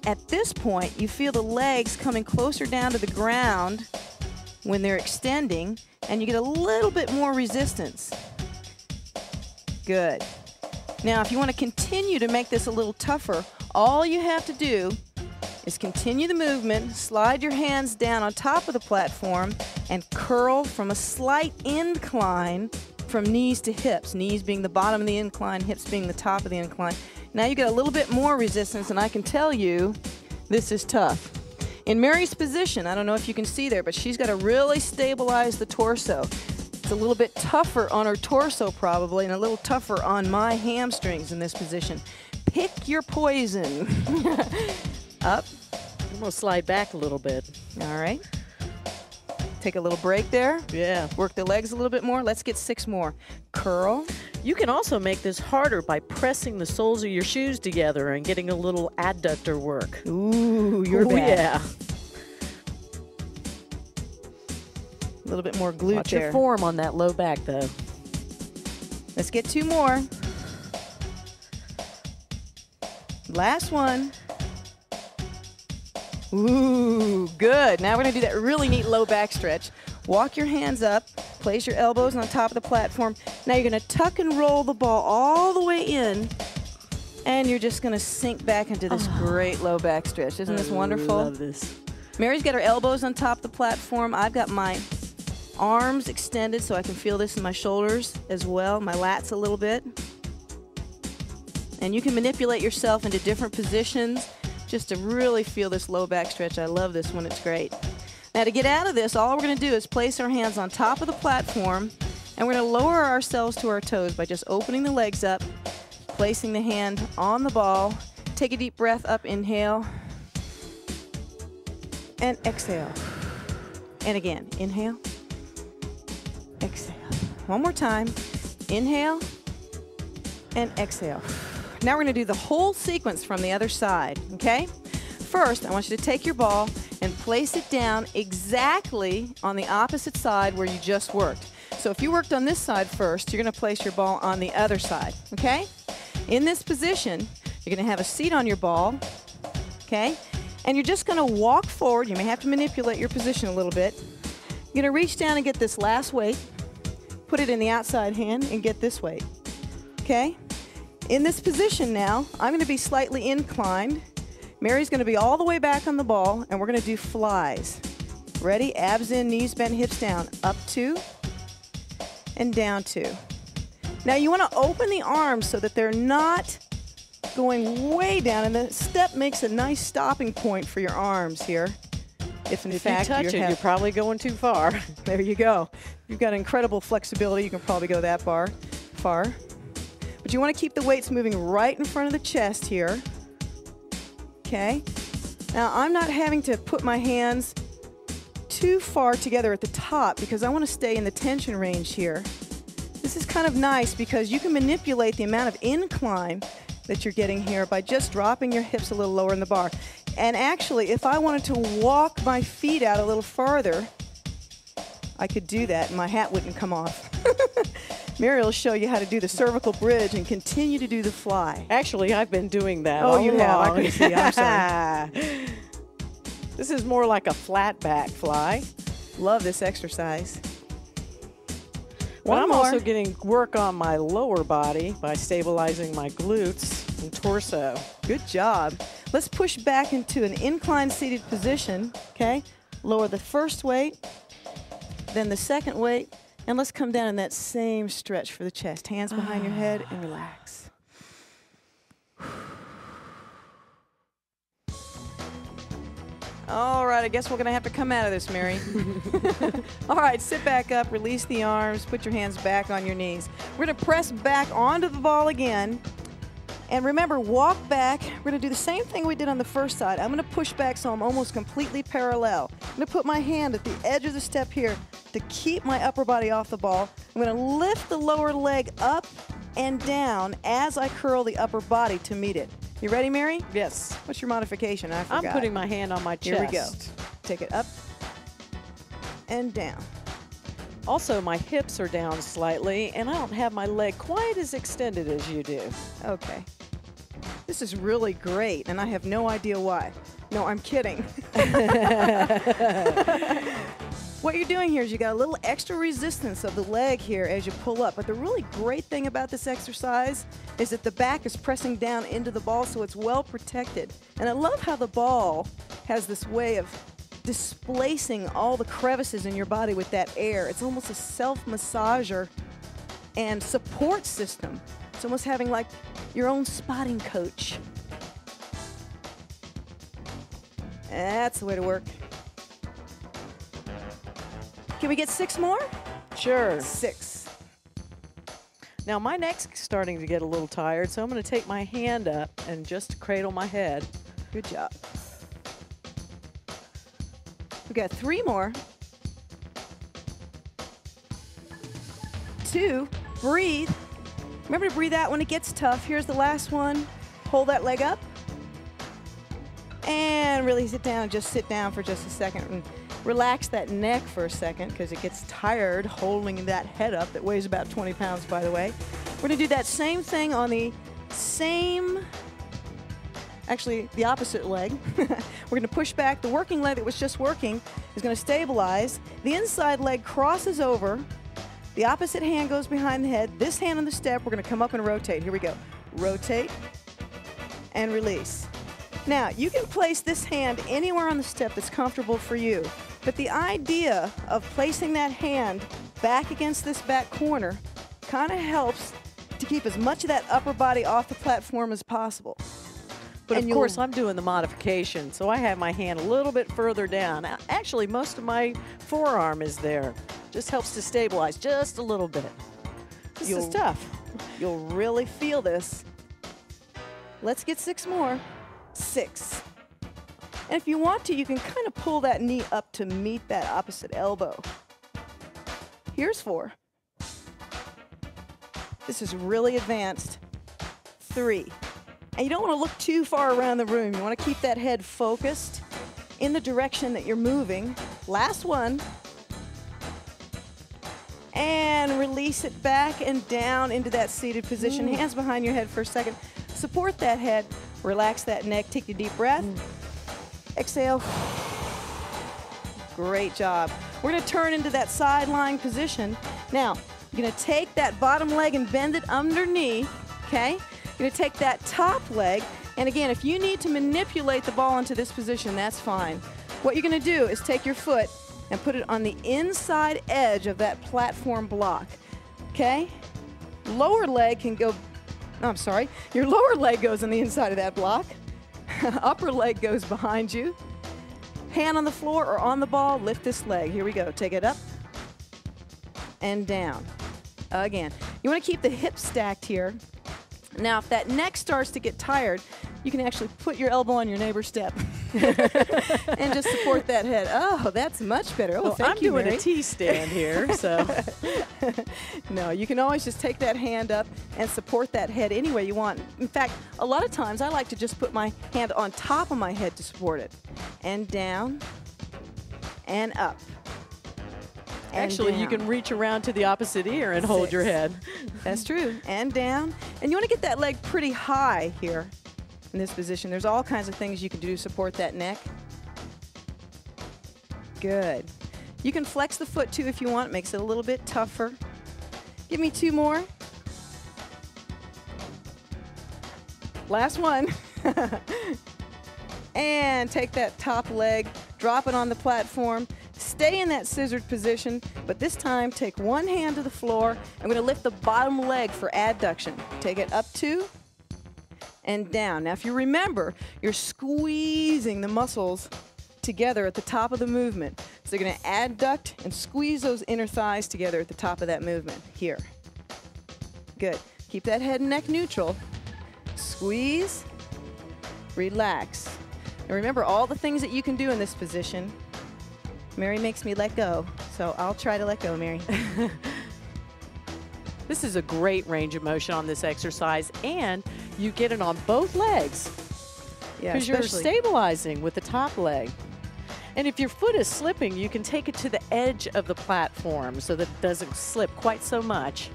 at this point, you feel the legs coming closer down to the ground when they're extending, and you get a little bit more resistance. Good. Now, if you want to continue to make this a little tougher, all you have to do is continue the movement, slide your hands down on top of the platform, and curl from a slight incline from knees to hips, knees being the bottom of the incline, hips being the top of the incline. Now you get a little bit more resistance, and I can tell you this is tough. In Mary's position, I don't know if you can see there, but she's got to really stabilize the torso. It's a little bit tougher on her torso probably, and a little tougher on my hamstrings in this position. Pick your poison. Up. I'm going to slide back a little bit. All right. Take a little break there. Yeah. Work the legs a little bit more. Let's get 6 more. Curl. You can also make this harder by pressing the soles of your shoes together and getting a little adductor work. Ooh, you're bad. Yeah. A little bit more glute Watch there. your form on that low back, though. Let's get 2 more. Last one. Ooh, good. Now we're going to do that really neat low back stretch. Walk your hands up. Place your elbows on top of the platform. Now you're going to tuck and roll the ball all the way in, and you're just going to sink back into this great low back stretch. Isn't this wonderful? I love this. Mary's got her elbows on top of the platform. I've got my arms extended so I can feel this in my shoulders as well, my lats a little bit. And you can manipulate yourself into different positions just to really feel this low back stretch. I love this one. It's great. Now to get out of this, all we're going to do is place our hands on top of the platform, and we're going to lower ourselves to our toes by just opening the legs up, placing the hand on the ball. Take a deep breath up, inhale, and exhale. And again, inhale, exhale. One more time. Inhale and exhale. Now we're going to do the whole sequence from the other side, okay? First, I want you to take your ball and place it down exactly on the opposite side where you just worked. So if you worked on this side first, you're going to place your ball on the other side, okay? In this position, you're going to have a seat on your ball, okay? And you're just going to walk forward. You may have to manipulate your position a little bit. You're going to reach down and get this last weight, put it in the outside hand, and get this weight, okay? In this position now, I'm going to be slightly inclined. Mary's going to be all the way back on the ball, and we're going to do flies. Ready? Abs in, knees bent, hips down. Up 2 and down 2. Now you want to open the arms so that they're not going way down, and the step makes a nice stopping point for your arms here. If in fact you touch it, you're probably going too far. There you go. You've got incredible flexibility. You can probably go that far. But you want to keep the weights moving right in front of the chest here. Okay. Now I'm not having to put my hands too far together at the top because I want to stay in the tension range here. This is kind of nice because you can manipulate the amount of incline that you're getting here by just dropping your hips a little lower in the bar. And actually, if I wanted to walk my feet out a little farther, I could do that and my hat wouldn't come off. Mary will show you how to do the cervical bridge and continue to do the fly. Actually, I've been doing that. Oh, all you have. I along. couldn't see. I'm sorry. This is more like a flat back fly. Love this exercise. But I'm also getting work on my lower body by stabilizing my glutes and torso. Good job. Let's push back into an inclined seated position, okay? Lower the first weight, then the second weight, and let's come down in that same stretch for the chest. Hands behind your head and relax. All right, I guess we're going to have to come out of this, Mary. All right, sit back up, release the arms, put your hands back on your knees. We're going to press back onto the ball again. And remember, walk back. We're going to do the same thing we did on the first side. I'm going to push back so I'm almost completely parallel. I'm going to put my hand at the edge of the step here to keep my upper body off the ball. I'm going to lift the lower leg up and down as I curl the upper body to meet it. You ready, Mary? Yes. What's your modification? I forgot. I'm putting my hand on my chest. Here we go. Take it up and down. Also, my hips are down slightly, and I don't have my leg quite as extended as you do. Okay. This is really great, and I have no idea why. No, I'm kidding. What you're doing here is you got a little extra resistance of the leg here as you pull up. But the really great thing about this exercise is that the back is pressing down into the ball, so it's well protected. And I love how the ball has this way of displacing all the crevices in your body with that air. It's almost a self-massager and support system. It's almost having like your own spotting coach. That's the way to work. Can we get 6 more? Sure. 6. Now, my neck's starting to get a little tired, so I'm going to take my hand up and just cradle my head. Good job. We got 3 more. 2. Breathe. Remember to breathe out when it gets tough. Here's the last one. Hold that leg up. And release it down. Just sit down for just a second. And relax that neck for a second because it gets tired holding that head up that weighs about 20 pounds, by the way. We're going to do that same thing on the actually the opposite leg. We're going to push back. The working leg that was just working is going to stabilize. The inside leg crosses over. The opposite hand goes behind the head. This hand on the step, we're going to come up and rotate. Here we go. Rotate and release. Now, you can place this hand anywhere on the step that's comfortable for you. But the idea of placing that hand back against this back corner kind of helps to keep as much of that upper body off the platform as possible. But of course, I'm doing the modification, so I have my hand a little bit further down. Actually, most of my forearm is there. Just helps to stabilize just a little bit. This is tough. You'll really feel this. Let's get 6 more. 6. And if you want to, you can kind of pull that knee up to meet that opposite elbow. Here's 4. This is really advanced. 3. And you don't want to look too far around the room. You want to keep that head focused in the direction that you're moving. Last one. And release it back and down into that seated position. Hands behind your head for a second. Support that head. Relax that neck. Take a deep breath. Exhale. Great job. We're going to turn into that side lying position. Now, you're going to take that bottom leg and bend it underneath, okay? You're going to take that top leg, and again, if you need to manipulate the ball into this position, that's fine. What you're going to do is take your foot and put it on the inside edge of that platform block, okay? Lower leg can go, I'm sorry, your lower leg goes on the inside of that block. Upper leg goes behind you. Hand on the floor or on the ball, lift this leg. Here we go. Take it up and down. Again. You want to keep the hips stacked here. Now, if that neck starts to get tired, you can actually put your elbow on your neighbor's step and just support that head. Oh, that's much better. Oh, well, thank you, I'm doing Mary. a T-stand here, so. No, you can always just take that hand up and support that head any way you want. In fact, a lot of times I like to just put my hand on top of my head to support it. And down and up. And actually, down. you can reach around to the opposite ear and hold your head. That's true. And down. And you want to get that leg pretty high here in this position. There's all kinds of things you can do to support that neck. Good. You can flex the foot too if you want. It makes it a little bit tougher. Give me 2 more. Last one. And take that top leg, drop it on the platform. Stay in that scissored position, but this time take one hand to the floor. I'm going to lift the bottom leg for adduction. Take it up 2 and down. Now, if you remember, you're squeezing the muscles together at the top of the movement. So you're going to adduct and squeeze those inner thighs together at the top of that movement. Here. Good. Keep that head and neck neutral. Squeeze. Relax. And remember all the things that you can do in this position. Mary makes me let go, so I'll try to let go, Mary. This is a great range of motion on this exercise, and you get it on both legs Yeah, because you're stabilizing with the top leg. And if your foot is slipping, you can take it to the edge of the platform so that it doesn't slip quite so much.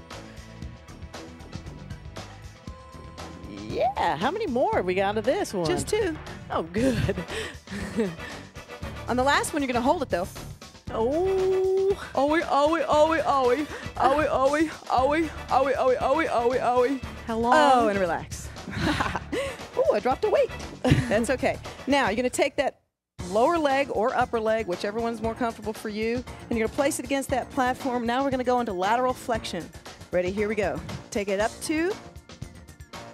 Yeah, how many more we got of this one? Just 2. Oh, good. On the last one, you're going to hold it, though. Oh. Owie, owie, owie, owie. Owie, owie, owie, owie, owie, owie, owie, owie. How long? Oh, and relax. Oh, I dropped a weight. That's okay. Now, you're going to take that lower leg or upper leg, whichever one's more comfortable for you, and you're going to place it against that platform. Now we're going to go into lateral flexion. Ready? Here we go. Take it up 2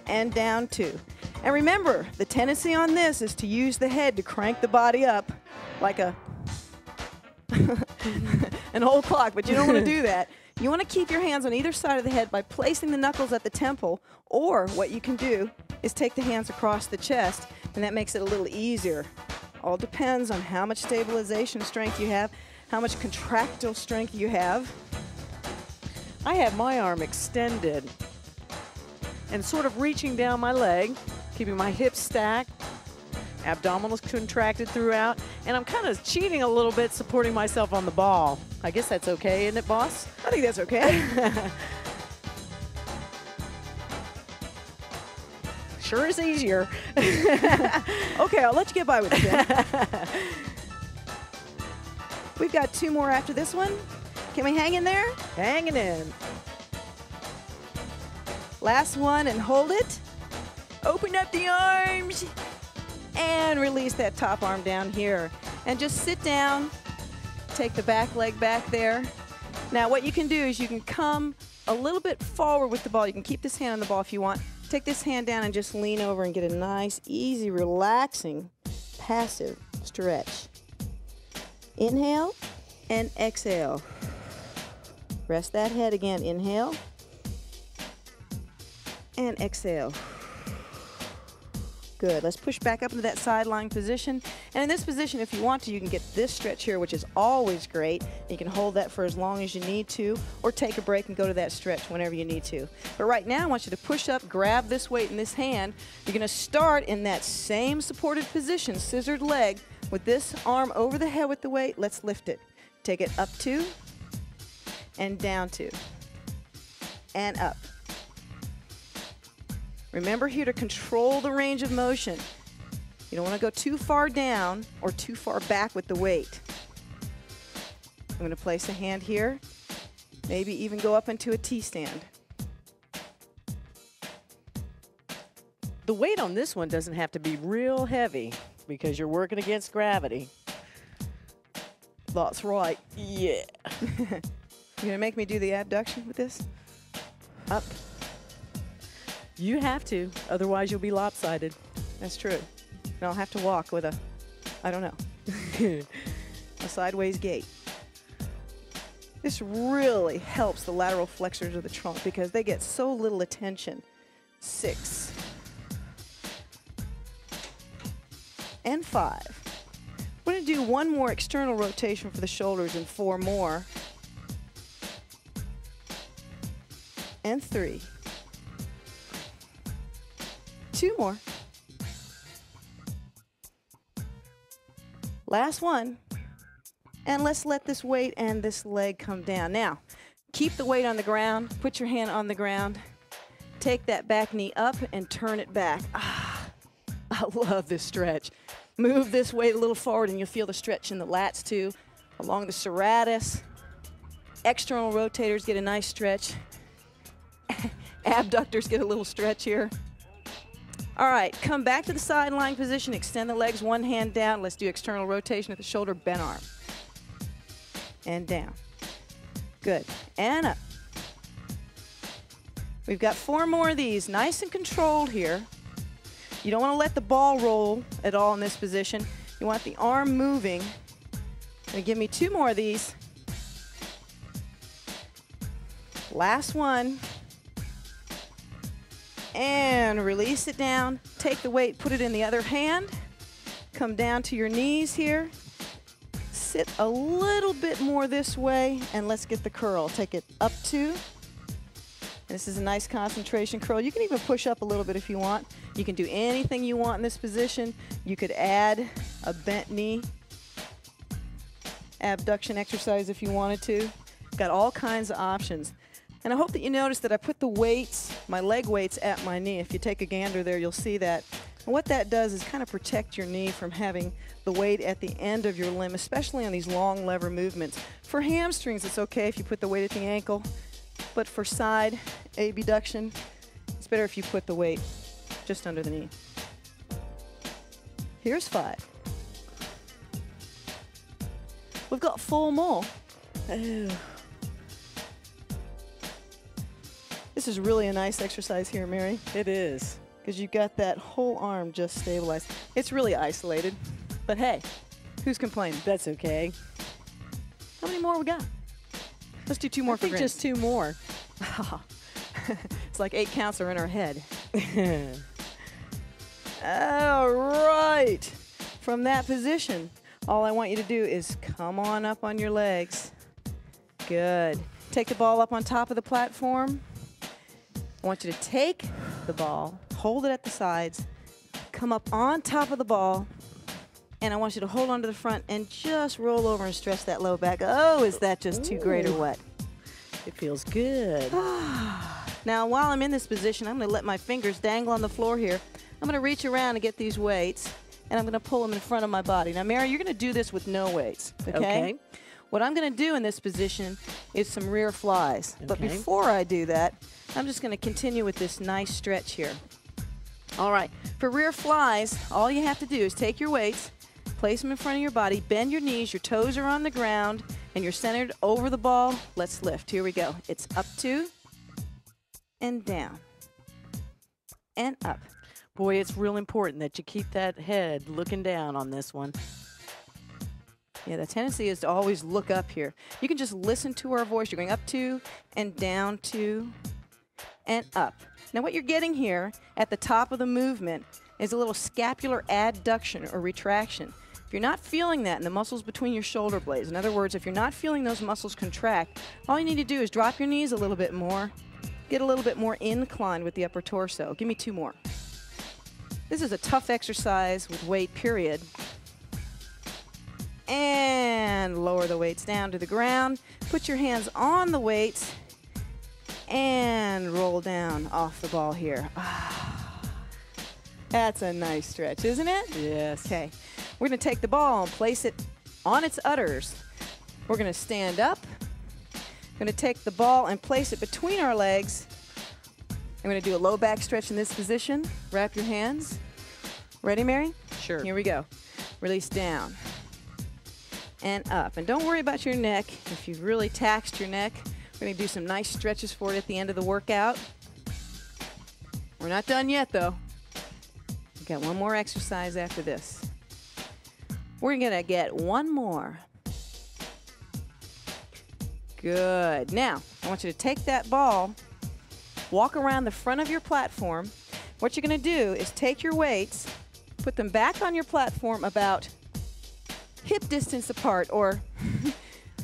and down 2. And remember, the tendency on this is to use the head to crank the body up like an old clock, but you don't want to do that. You want to keep your hands on either side of the head by placing the knuckles at the temple, or what you can do is take the hands across the chest, and that makes it a little easier. All depends on how much stabilization strength you have, how much contractile strength you have. I have my arm extended and sort of reaching down my leg, keeping my hips stacked, abdominals contracted throughout, and I'm kind of cheating a little bit, supporting myself on the ball. I guess that's okay, isn't it, boss? I think that's okay. Sure is easier. Okay, I'll let you get by with it then. We've got 2 more after this one. Can we hang in there? Hanging in. Last one, and hold it. Open up the arms and release that top arm down here. And just sit down, take the back leg back there. Now what you can do is you can come a little bit forward with the ball. You can keep this hand on the ball if you want. Take this hand down and just lean over and get a nice, easy, relaxing, passive stretch. Inhale and exhale. Rest that head again. Inhale and exhale. Good. Let's push back up into that sideline position. And in this position, if you want to, you can get this stretch here, which is always great. You can hold that for as long as you need to, or take a break and go to that stretch whenever you need to. But right now, I want you to push up, grab this weight in this hand. You're going to start in that same supported position, scissored leg, with this arm over the head with the weight. Let's lift it. Take it up 2 and down 2 and up. Remember here to control the range of motion. You don't want to go too far down or too far back with the weight. I'm going to place a hand here, maybe even go up into a T-stand. The weight on this one doesn't have to be real heavy because you're working against gravity. That's right. Yeah. You're going to make me do the abduction with this? Up. You have to, otherwise you'll be lopsided. That's true. And I'll have to walk with a, I don't know, a sideways gait. This really helps the lateral flexors of the trunk because they get so little attention. 6 and 5. We're going to do 1 more external rotation for the shoulders and 4 more. And 3. 2 more. Last one. And let's let this weight and this leg come down. Now, keep the weight on the ground. Put your hand on the ground. Take that back knee up and turn it back. Ah, I love this stretch. Move this weight a little forward and you'll feel the stretch in the lats too, along the serratus. External rotators get a nice stretch. Abductors get a little stretch here. All right, come back to the sideline position, extend the legs, 1 hand down. Let's do external rotation at the shoulder, bent arm. And down. Good. And up. We've got 4 more of these, nice and controlled here. You don't want to let the ball roll at all in this position. You want the arm moving. Gonna give me 2 more of these. Last one. And release it down. Take the weight, put it in the other hand. Come down to your knees here. Sit a little bit more this way, and let's get the curl. Take it up 2. This is a nice concentration curl. You can even push up a little bit if you want. You can do anything you want in this position. You could add a bent knee abduction exercise if you wanted to. Got all kinds of options. And I hope that you notice that I put the weights, my leg weights, at my knee. If you take a gander there, you'll see that. And what that does is kind of protect your knee from having the weight at the end of your limb, especially on these long lever movements. For hamstrings, it's okay if you put the weight at the ankle, but for side abduction, it's better if you put the weight just under the knee. Here's 5. We've got 4 more. Oh. This is really a nice exercise here, Mary. It is. Because you've got that whole arm just stabilized. It's really isolated, but hey, who's complaining? That's okay. How many more we got? Let's do 2 more I for think Granny. just 2 more. It's like 8 counts are in our head. All right. From that position, all I want you to do is come on up on your legs. Good. Take the ball up on top of the platform. I want you to take the ball, hold it at the sides, come up on top of the ball, and I want you to hold on to the front and just roll over and stretch that low back. Oh, is that just too great or what? It feels good. Now, while I'm in this position, I'm going to let my fingers dangle on the floor here. I'm going to reach around and get these weights, and I'm going to pull them in front of my body. Now, Mary, you're going to do this with no weights, okay? What I'm going to do in this position is some rear flies. But before I do that, I'm just going to continue with this nice stretch here. All right, for rear flies, all you have to do is take your weights, place them in front of your body, bend your knees, your toes are on the ground, and you're centered over the ball. Let's lift. Here we go. It's up 2 and down and up. Boy, it's real important that you keep that head looking down on this one. Yeah, the tendency is to always look up here. You can just listen to our voice. You're going up 2 and down 2 and up. Now what you're getting here at the top of the movement is a little scapular adduction or retraction. If you're not feeling that in the muscles between your shoulder blades, in other words, if you're not feeling those muscles contract, all you need to do is drop your knees a little bit more, get a little bit more inclined with the upper torso. Give me 2 more. This is a tough exercise with weight, period. And lower the weights down to the ground. Put your hands on the weights and roll down off the ball here. That's a nice stretch, isn't it? Yes. Okay. We're going to take the ball and place it on its udders. We're going to stand up. We're going to take the ball and place it between our legs. I'm going to do a low back stretch in this position. Wrap your hands. Ready, Mary? Sure. Here we go. Release down and up. And don't worry about your neck. If you've really taxed your neck, we're going to do some nice stretches for it at the end of the workout. We're not done yet, though. We've got 1 more exercise after this. We're going to get 1 more. Good. Now, I want you to take that ball, walk around the front of your platform. What you're going to do is take your weights, put them back on your platform about hip distance apart or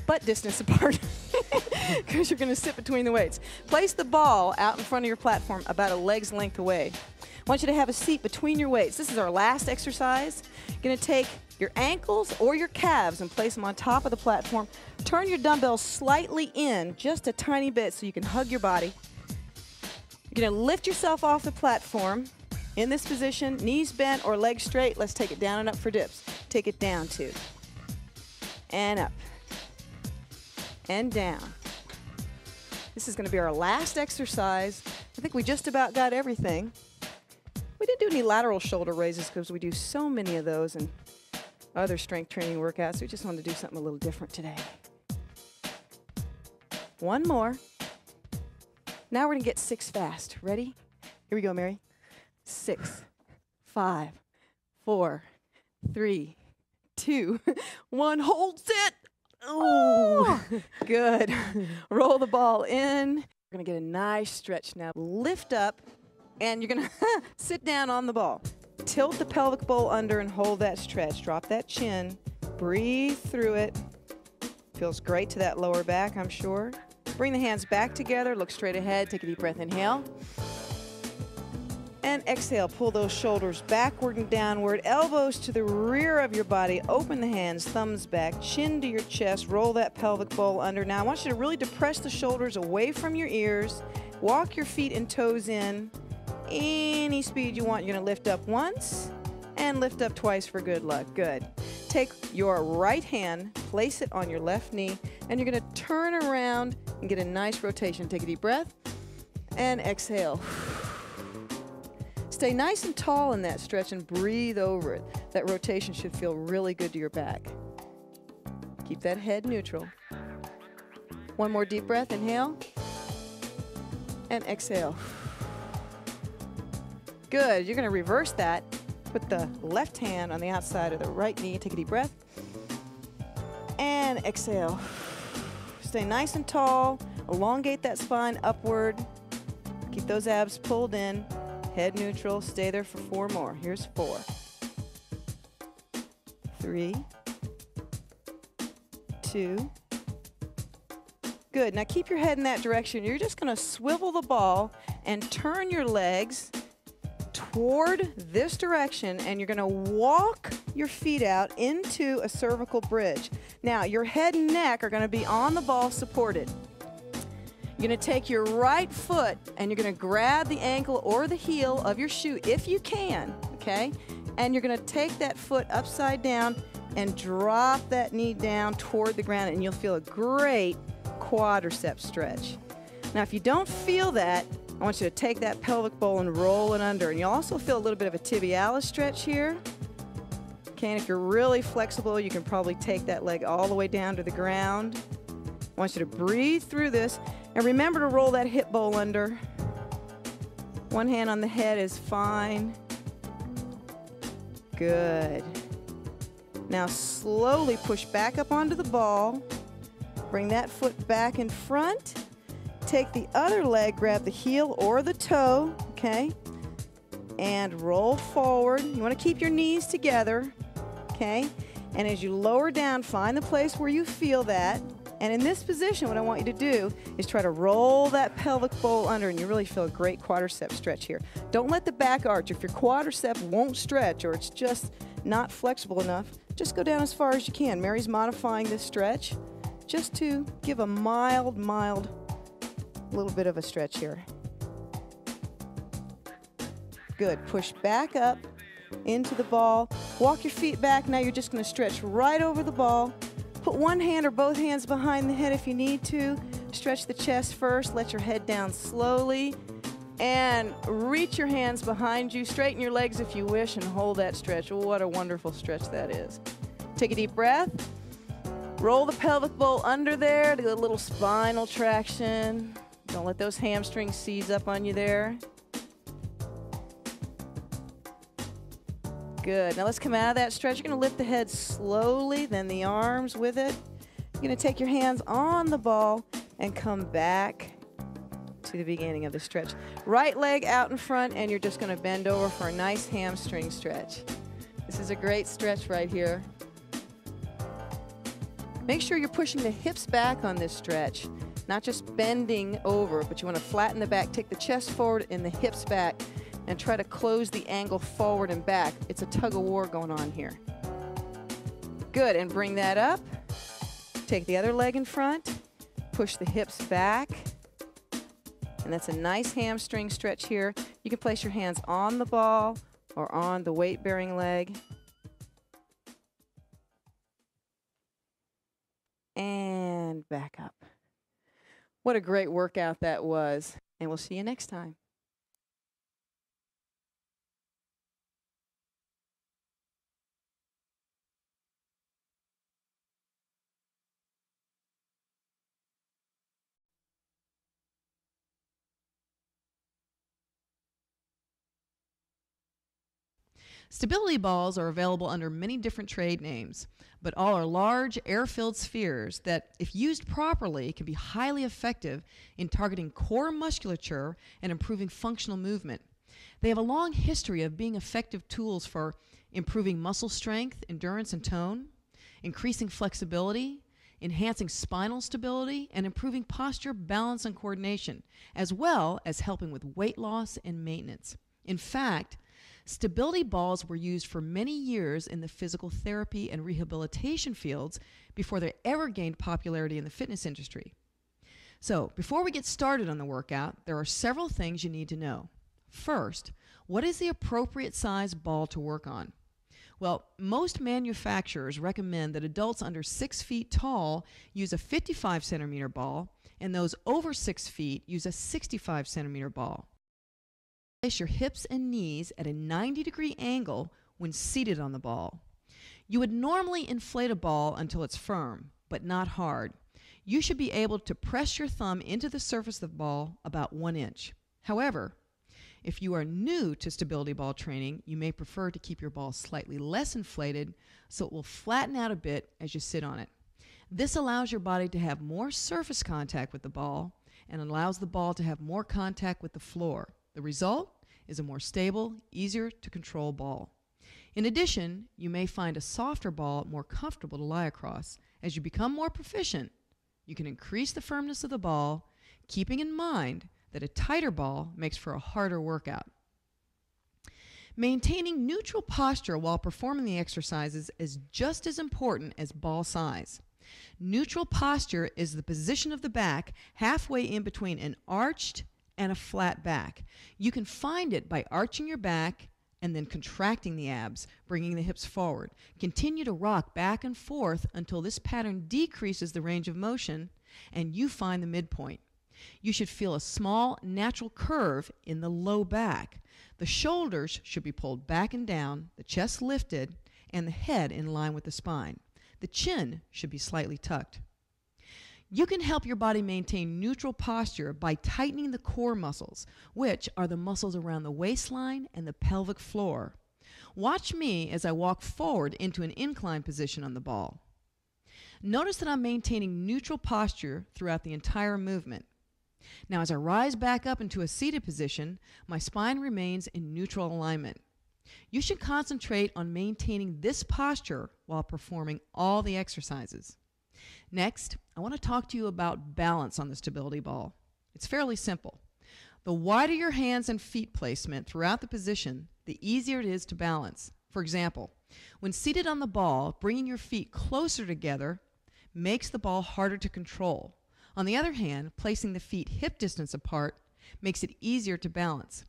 butt distance apart because you're going to sit between the weights. Place the ball out in front of your platform about a leg's length away. I want you to have a seat between your weights. This is our last exercise. You're going to take your ankles or your calves and place them on top of the platform. Turn your dumbbells slightly in just a tiny bit so you can hug your body. You're going to lift yourself off the platform in this position, knees bent or legs straight. Let's take it down and up for dips. Take it down 2 and up and down. This is going to be our last exercise. I think we just about got everything. We didn't do any lateral shoulder raises because we do so many of those in other strength training workouts. We just wanted to do something a little different today. 1 more. Now we're going to get 6 fast. Ready? Here we go, Mary. 6, 5, 4, 3, 2, 1. Hold, sit. Oh, good. Roll the ball in. We're going to get a nice stretch now. Lift up, and you're going to sit down on the ball. Tilt the pelvic bowl under and hold that stretch. Drop that chin. Breathe through it. Feels great to that lower back, I'm sure. Bring the hands back together. Look straight ahead. Take a deep breath. Inhale. And exhale, pull those shoulders backward and downward, elbows to the rear of your body, open the hands, thumbs back, chin to your chest, roll that pelvic bowl under. Now I want you to really depress the shoulders away from your ears, walk your feet and toes in, any speed you want. You're gonna lift up once and lift up twice for good luck. Good. Take your right hand, place it on your left knee, and you're gonna turn around and get a nice rotation. Take a deep breath and exhale. Stay nice and tall in that stretch and breathe over it. That rotation should feel really good to your back. Keep that head neutral. One more deep breath, inhale, and exhale. Good, you're gonna reverse that. Put the left hand on the outside of the right knee, take a deep breath, and exhale. Stay nice and tall, elongate that spine upward. Keep those abs pulled in. Head neutral, stay there for 4 more. Here's 4, 3, 2. Good, now keep your head in that direction. You're just gonna swivel the ball and turn your legs toward this direction, and you're gonna walk your feet out into a cervical bridge. Now, your head and neck are gonna be on the ball supported. You're going to take your right foot and you're going to grab the ankle or the heel of your shoe if you can, okay? And you're going to take that foot upside down and drop that knee down toward the ground, and you'll feel a great quadricep stretch. Now, if you don't feel that, I want you to take that pelvic bowl and roll it under, and you'll also feel a little bit of a tibialis stretch here. Okay, and if you're really flexible, you can probably take that leg all the way down to the ground. I want you to breathe through this. And remember to roll that hip bowl under. One hand on the head is fine. Good. Now slowly push back up onto the ball. Bring that foot back in front. Take the other leg, grab the heel or the toe, okay? And roll forward. You want to keep your knees together, okay? And as you lower down, find the place where you feel that. And in this position, what I want you to do is try to roll that pelvic bowl under, and you really feel a great quadricep stretch here. Don't let the back arch. If your quadricep won't stretch or it's just not flexible enough, just go down as far as you can. Mary's modifying this stretch just to give a mild little bit of a stretch here. Good. Push back up into the ball. Walk your feet back. Now you're just going to stretch right over the ball. Put one hand or both hands behind the head if you need to. Stretch the chest first. Let your head down slowly. And reach your hands behind you. Straighten your legs if you wish and hold that stretch. What a wonderful stretch that is. Take a deep breath. Roll the pelvic bowl under there to get a little spinal traction. Don't let those hamstrings seize up on you there. Good. Now let's come out of that stretch. You're going to lift the head slowly, then the arms with it. You're going to take your hands on the ball and come back to the beginning of the stretch. Right leg out in front, and you're just going to bend over for a nice hamstring stretch. This is a great stretch right here. Make sure you're pushing the hips back on this stretch, not just bending over, but you want to flatten the back, take the chest forward and the hips back, and try to close the angle forward and back. It's a tug of war going on here. Good, and bring that up. Take the other leg in front, push the hips back, and that's a nice hamstring stretch here. You can place your hands on the ball or on the weight-bearing leg. And back up. What a great workout that was, and we'll see you next time. Stability balls are available under many different trade names, but all are large, air-filled spheres that, if used properly, can be highly effective in targeting core musculature and improving functional movement. They have a long history of being effective tools for improving muscle strength, endurance, and tone, increasing flexibility, enhancing spinal stability, and improving posture, balance, and coordination, as well as helping with weight loss and maintenance. In fact, stability balls were used for many years in the physical therapy and rehabilitation fields before they ever gained popularity in the fitness industry. So, before we get started on the workout, there are several things you need to know. First, what is the appropriate size ball to work on? Well, most manufacturers recommend that adults under 6 feet tall use a 55 centimeter ball, and those over 6 feet use a 65 centimeter ball. Place your hips and knees at a 90-degree angle when seated on the ball. You would normally inflate a ball until it's firm, but not hard. You should be able to press your thumb into the surface of the ball about 1 inch. However, if you are new to stability ball training, you may prefer to keep your ball slightly less inflated so it will flatten out a bit as you sit on it. This allows your body to have more surface contact with the ball and allows the ball to have more contact with the floor. The result is a more stable, easier to control ball. In addition, you may find a softer ball more comfortable to lie across. As you become more proficient, you can increase the firmness of the ball, keeping in mind that a tighter ball makes for a harder workout. Maintaining neutral posture while performing the exercises is just as important as ball size. Neutral posture is the position of the back halfway in between an arched and a flat back. You can find it by arching your back and then contracting the abs, bringing the hips forward. Continue to rock back and forth until this pattern decreases the range of motion and you find the midpoint. You should feel a small natural curve in the low back. The shoulders should be pulled back and down, the chest lifted, and the head in line with the spine. The chin should be slightly tucked. You can help your body maintain neutral posture by tightening the core muscles, which are the muscles around the waistline and the pelvic floor. Watch me as I walk forward into an incline position on the ball. Notice that I'm maintaining neutral posture throughout the entire movement. Now, as I rise back up into a seated position, my spine remains in neutral alignment. You should concentrate on maintaining this posture while performing all the exercises. Next, I want to talk to you about balance on the stability ball. It's fairly simple. The wider your hands and feet placement throughout the position, the easier it is to balance. For example, when seated on the ball, bringing your feet closer together makes the ball harder to control. On the other hand, placing the feet hip distance apart makes it easier to balance.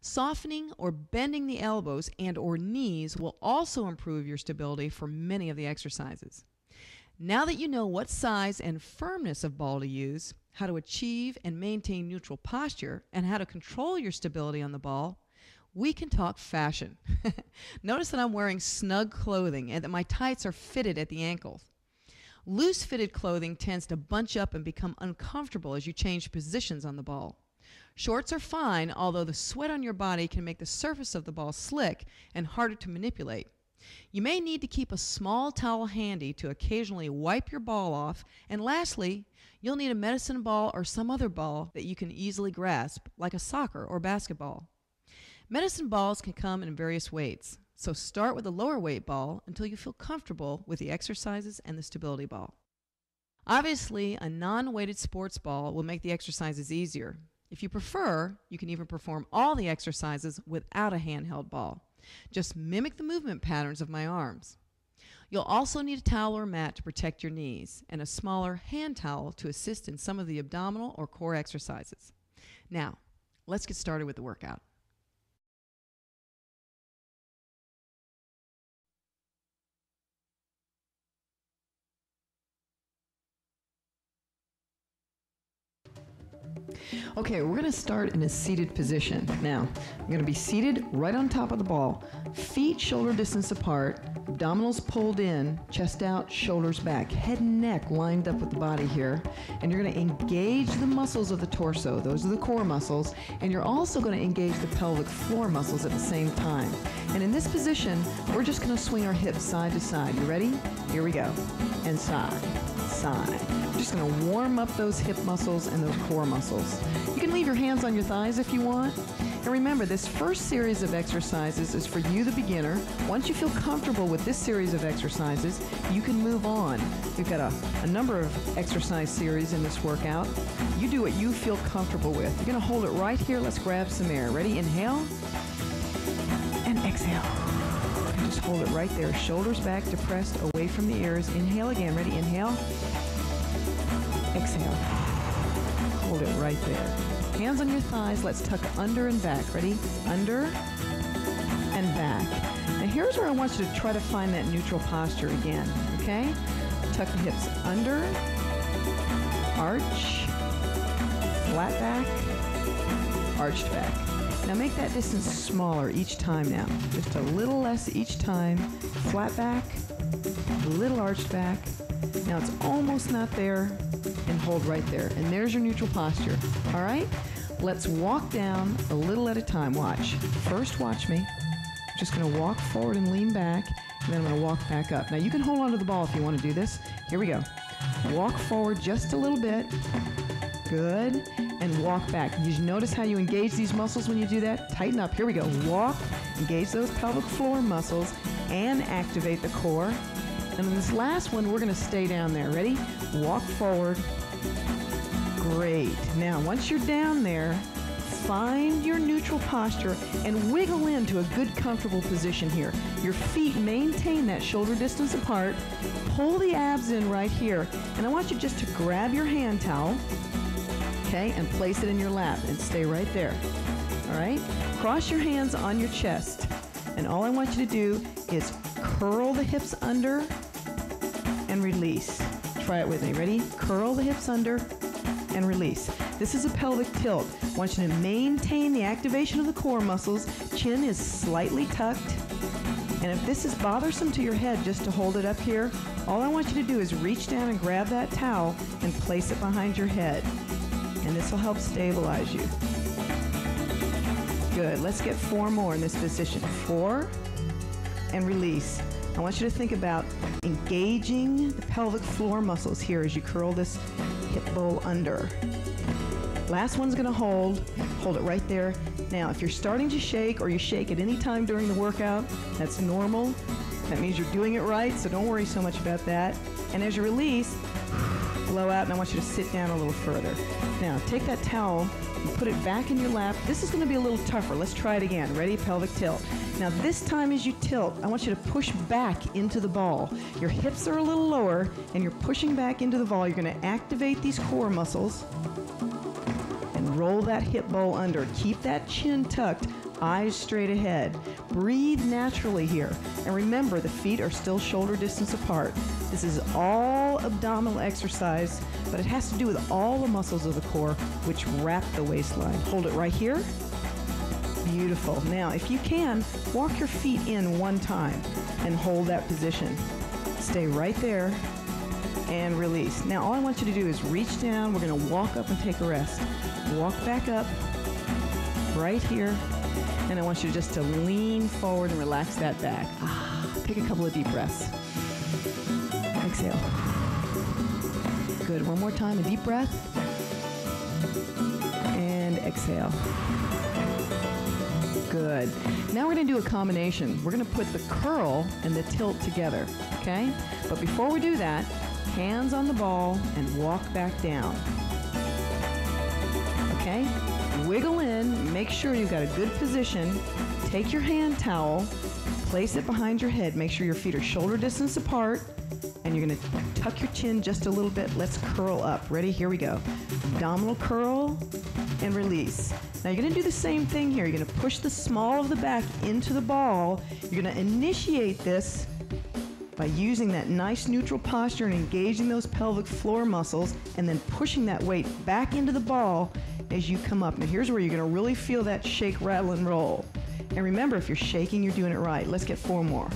Softening or bending the elbows and or knees will also improve your stability for many of the exercises. Now that you know what size and firmness of ball to use, how to achieve and maintain neutral posture, and how to control your stability on the ball, we can talk fashion. Notice that I'm wearing snug clothing and that my tights are fitted at the ankles. Loose fitted clothing tends to bunch up and become uncomfortable as you change positions on the ball. Shorts are fine, although the sweat on your body can make the surface of the ball slick and harder to manipulate. You may need to keep a small towel handy to occasionally wipe your ball off, and lastly, you'll need a medicine ball or some other ball that you can easily grasp, like a soccer or basketball. Medicine balls can come in various weights, so start with a lower weight ball until you feel comfortable with the exercises and the stability ball. Obviously, a non-weighted sports ball will make the exercises easier. If you prefer, you can even perform all the exercises without a handheld ball. Just mimic the movement patterns of my arms. You'll also need a towel or mat to protect your knees and a smaller hand towel to assist in some of the abdominal or core exercises. Now, let's get started with the workout. Okay, we're going to start in a seated position. Now, I'm going to be seated right on top of the ball, feet shoulder distance apart, abdominals pulled in, chest out, shoulders back, head and neck lined up with the body here. And you're going to engage the muscles of the torso. Those are the core muscles. And you're also going to engage the pelvic floor muscles at the same time. And in this position, we're just going to swing our hips side to side. You ready? Here we go. And side, side. We're just going to warm up those hip muscles and those core muscles. You can leave your hands on your thighs if you want. And remember, this first series of exercises is for you, the beginner. Once you feel comfortable with this series of exercises, you can move on. We've got a number of exercise series in this workout. You do what you feel comfortable with. You're going to hold it right here. Let's grab some air. Ready? Inhale and exhale. And just hold it right there. Shoulders back, depressed, away from the ears. Inhale again. Ready? Inhale. Exhale. Hold it right there. Hands on your thighs. Let's tuck under and back. Ready? Under and back. Now here's where I want you to try to find that neutral posture again. Okay? Tuck the hips under, arch, flat back, arched back. Now make that distance smaller each time now. Just a little less each time. Flat back, a little arched back. Now it's almost not there, and hold right there. And there's your neutral posture. All right? Let's walk down a little at a time. Watch. First, watch me. I'm just going to walk forward and lean back, and then I'm going to walk back up. Now you can hold onto the ball if you want to do this. Here we go. Walk forward just a little bit. Good. And walk back. You notice how you engage these muscles when you do that? Tighten up. Here we go. Walk. Engage those pelvic floor muscles and activate the core. And in this last one, we're going to stay down there. Ready? Walk forward. Great. Now, once you're down there, find your neutral posture and wiggle into a good, comfortable position here. Your feet maintain that shoulder distance apart. Pull the abs in right here. And I want you just to grab your hand towel, okay, and place it in your lap and stay right there. All right? Cross your hands on your chest. And all I want you to do is curl the hips under and release. Try it with me. Ready? Curl the hips under and release. This is a pelvic tilt. I want you to maintain the activation of the core muscles. Chin is slightly tucked. And if this is bothersome to your head, just to hold it up here, all I want you to do is reach down and grab that towel and place it behind your head. And this will help stabilize you. Good. Let's get 4 more in this position. 4 and release. I want you to think about engaging the pelvic floor muscles here as you curl this hip bowl under. Last one's going to hold it right there. Now, if you're starting to shake or you shake at any time during the workout, that's normal. That means you're doing it right, so don't worry so much about that. And as you release, blow out, and I want you to sit down a little further. Now, take that towel and put it back in your lap. This is going to be a little tougher. Let's try it again. Ready? Pelvic tilt. Now, this time as you tilt, I want you to push back into the ball. Your hips are a little lower, and you're pushing back into the ball. You're going to activate these core muscles and roll that hip bowl under. Keep that chin tucked, eyes straight ahead. Breathe naturally here. And remember, the feet are still shoulder distance apart. This is all abdominal exercise, but it has to do with all the muscles of the core, which wrap the waistline. Hold it right here. Beautiful. Now, if you can, walk your feet in one time and hold that position. Stay right there and release. Now, all I want you to do is reach down. We're going to walk up and take a rest. Walk back up right here. And I want you just to lean forward and relax that back. Take a couple of deep breaths. Exhale. Good. One more time. A deep breath. And exhale. Good. Now we're going to do a combination. We're going to put the curl and the tilt together, okay? But before we do that, hands on the ball and walk back down. Okay? Wiggle in, make sure you've got a good position. Take your hand towel, place it behind your head. Make sure your feet are shoulder distance apart, and you're going to tuck your chin just a little bit. Let's curl up. Ready? Here we go. Abdominal curl and release. Now you're going to do the same thing here. You're going to push the small of the back into the ball. You're going to initiate this by using that nice neutral posture and engaging those pelvic floor muscles, and then pushing that weight back into the ball as you come up. Now here's where you're going to really feel that shake, rattle, and roll. And remember, if you're shaking, you're doing it right. Let's get 4 more.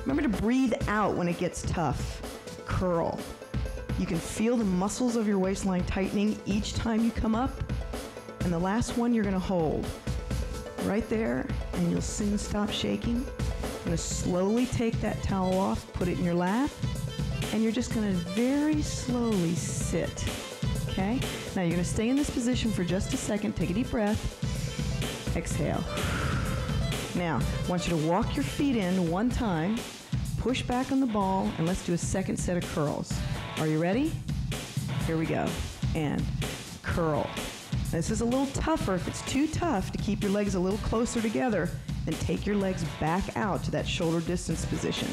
Remember to breathe out when it gets tough. Curl. You can feel the muscles of your waistline tightening each time you come up. And the last one you're going to hold right there, and you'll soon stop shaking. You're going to slowly take that towel off, put it in your lap, and you're just going to very slowly sit. Okay? Now you're going to stay in this position for just a second. Take a deep breath. Exhale. Now, I want you to walk your feet in one time, push back on the ball, and let's do a second set of curls. Are you ready? Here we go. And curl. This is a little tougher. If it's too tough to keep your legs a little closer together, then take your legs back out to that shoulder distance position.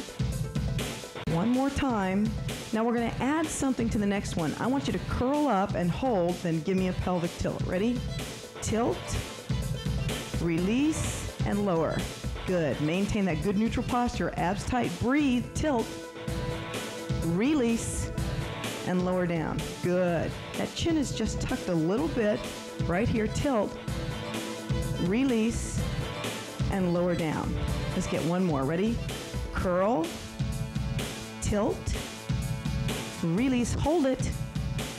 One more time. Now we're going to add something to the next one. I want you to curl up and hold, then give me a pelvic tilt. Ready? Tilt, release, and lower. Good. Maintain that good neutral posture. Abs tight. Breathe. Tilt, release, and lower down. Good. That chin is just tucked a little bit. Right here. Tilt, release, and lower down. Let's get one more. Ready? Curl, tilt, release, hold it,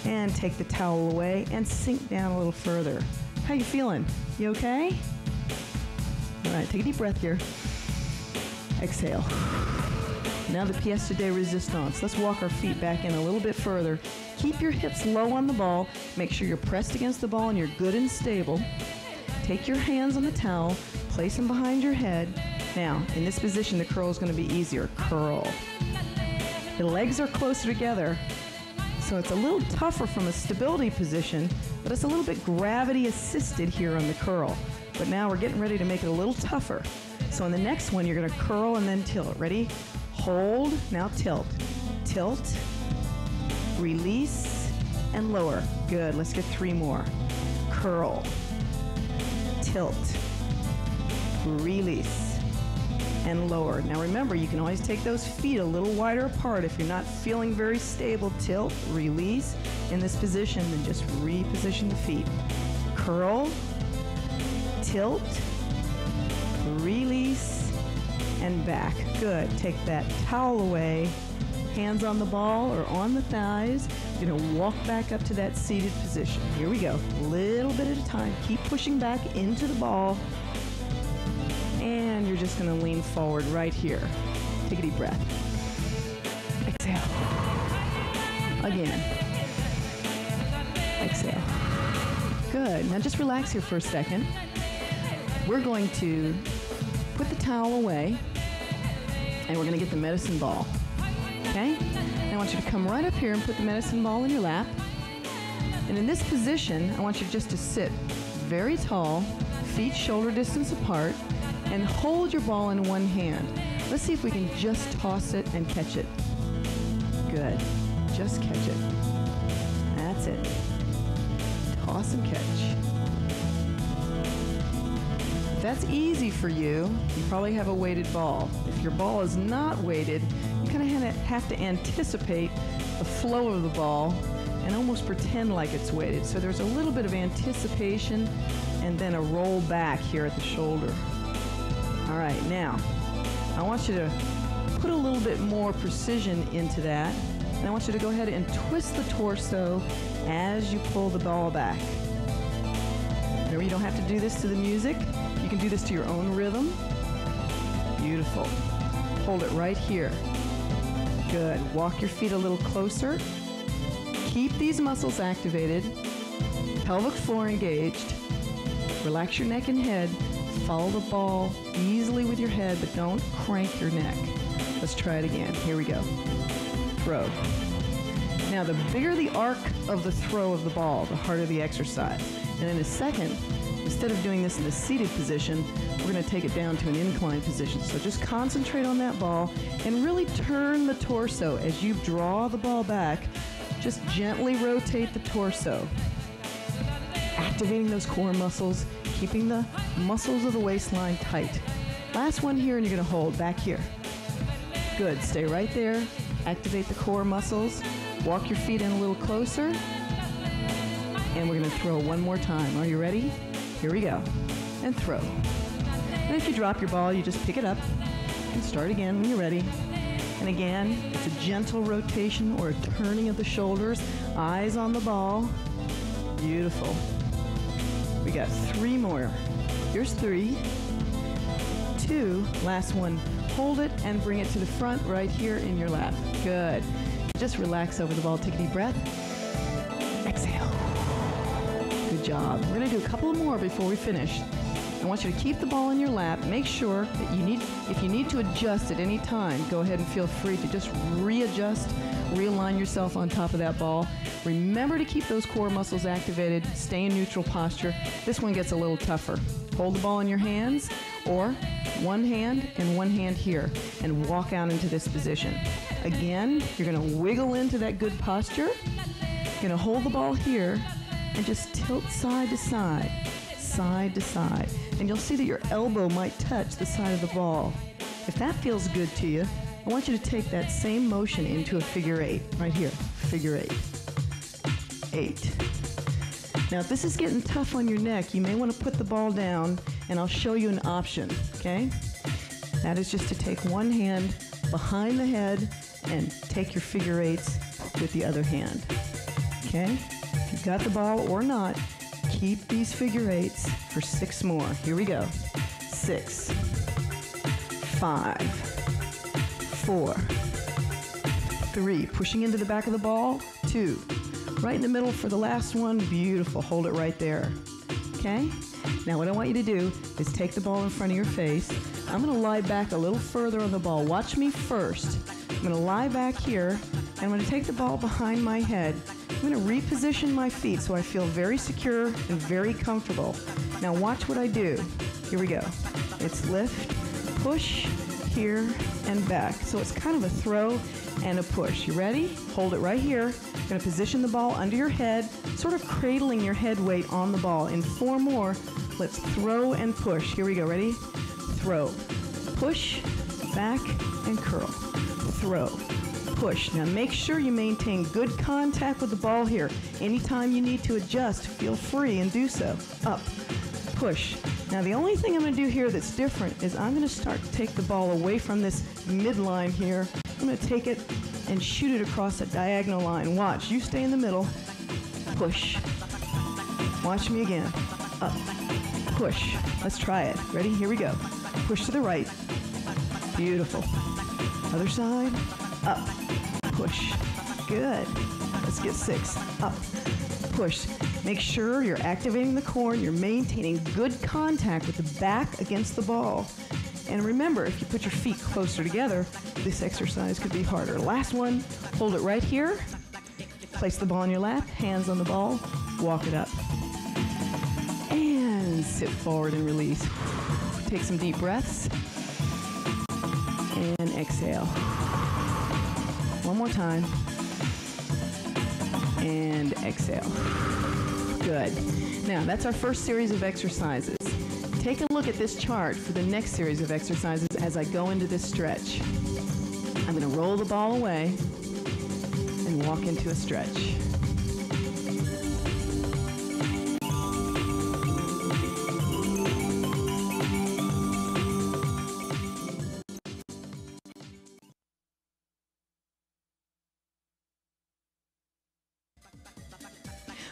and take the towel away and sink down a little further. How you feeling? You okay? All right, take a deep breath here. Exhale. Now the pièce de résistance. Let's walk our feet back in a little bit further. Keep your hips low on the ball. Make sure you're pressed against the ball and you're good and stable. Take your hands on the towel, place them behind your head. Now, in this position, the curl is going to be easier. Curl. The legs are closer together, so it's a little tougher from a stability position, but it's a little bit gravity assisted here on the curl. But now we're getting ready to make it a little tougher. So in the next one, you're going to curl and then tilt. Ready? Hold, now tilt. Tilt, release, and lower. Good, let's get three more. Curl, tilt, release, and lower. Now remember, you can always take those feet a little wider apart if you're not feeling very stable. Tilt, release. In this position, then just reposition the feet. Curl, tilt, release, and back. Good. Take that towel away. Hands on the ball or on the thighs. You're going to walk back up to that seated position. Here we go. Little bit at a time. Keep pushing back into the ball. And you're just going to lean forward right here. Take a deep breath. Exhale. Again. Exhale. Good. Now just relax here for a second. We're going to put the towel away, and we're going to get the medicine ball. Okay? And I want you to come right up here and put the medicine ball in your lap. And in this position, I want you just to sit very tall, feet shoulder distance apart, and hold your ball in one hand. Let's see if we can just toss it and catch it. Good. Just catch it. That's it. Toss and catch. If that's easy for you, you probably have a weighted ball. If your ball is not weighted, you kind of have to anticipate the flow of the ball and almost pretend like it's weighted. So there's a little bit of anticipation and then a roll back here at the shoulder. All right, now, I want you to put a little bit more precision into that. And I want you to go ahead and twist the torso as you pull the ball back. Remember, you don't have to do this to the music. You can do this to your own rhythm. Beautiful. Hold it right here. Good. Walk your feet a little closer. Keep these muscles activated. Pelvic floor engaged. Relax your neck and head. Follow the ball easily with your head, but don't crank your neck. Let's try it again. Here we go. Throw. Now, the bigger the arc of the throw of the ball, the harder the exercise. And in a second, instead of doing this in the seated position, we're going to take it down to an inclined position. So just concentrate on that ball and really turn the torso. As you draw the ball back, just gently rotate the torso. Activating those core muscles, keeping the muscles of the waistline tight. Last one here, and you're going to hold back here. Good. Stay right there. Activate the core muscles. Walk your feet in a little closer. And we're going to throw one more time. Are you ready? Here we go. And throw. And if you drop your ball, you just pick it up and start again when you're ready. And again, it's a gentle rotation or a turning of the shoulders. Eyes on the ball. Beautiful. We got three more. Here's 3, 2, last one. Hold it and bring it to the front right here in your lap. Good. Just relax over the ball. Take a deep breath. Exhale. Good job. We're going to do a couple more before we finish. I want you to keep the ball in your lap. Make sure that if you need to adjust at any time, go ahead and feel free to just readjust, realign yourself on top of that ball. Remember to keep those core muscles activated. Stay in neutral posture. This one gets a little tougher. Hold the ball in your hands, or one hand and one hand here, and walk out into this position. Again, you're going to wiggle into that good posture. You're going to hold the ball here and just tilt side to side, side to side. And you'll see that your elbow might touch the side of the ball. If that feels good to you, I want you to take that same motion into a figure eight, right here, figure eight. 8. Now, if this is getting tough on your neck, you may want to put the ball down, and I'll show you an option, okay? That is just to take one hand behind the head and take your figure eights with the other hand, okay? If you've got the ball or not, keep these figure eights for 6 more. Here we go. 6, 5, 4, 3. Pushing into the back of the ball. 2. Right in the middle for the last one. Beautiful. Hold it right there. Okay? Now what I want you to do is take the ball in front of your face. I'm going to lie back a little further on the ball. Watch me first. I'm going to lie back here, and I'm going to take the ball behind my head. I'm going to reposition my feet so I feel very secure and very comfortable. Now watch what I do. Here we go. It's lift, push, here, and back. So it's kind of a throw and a push. You ready? Hold it right here. You're going to position the ball under your head, sort of cradling your head weight on the ball. In 4 more, let's throw and push. Here we go. Ready? Throw, push, back, and curl. Throw, push. Now make sure you maintain good contact with the ball here. Anytime you need to adjust, feel free and do so. Up, push. Now the only thing I'm going to do here that's different is I'm going to start to take the ball away from this midline here. I'm going to take it and shoot it across a diagonal line. Watch. You stay in the middle. Push. Watch me again. Up. Push. Let's try it. Ready? Here we go. Push to the right. Beautiful. Other side. Up. Push. Good. Let's get 6. Up. Push. Make sure you're activating the core and you're maintaining good contact with the back against the ball. And remember, if you put your feet closer together, this exercise could be harder. Last one, hold it right here. Place the ball in your lap, hands on the ball, walk it up. And sit forward and release. Take some deep breaths. And exhale. One more time. And exhale. Good. Now, that's our first series of exercises. Take a look at this chart for the next series of exercises as I go into this stretch. I'm going to roll the ball away and walk into a stretch.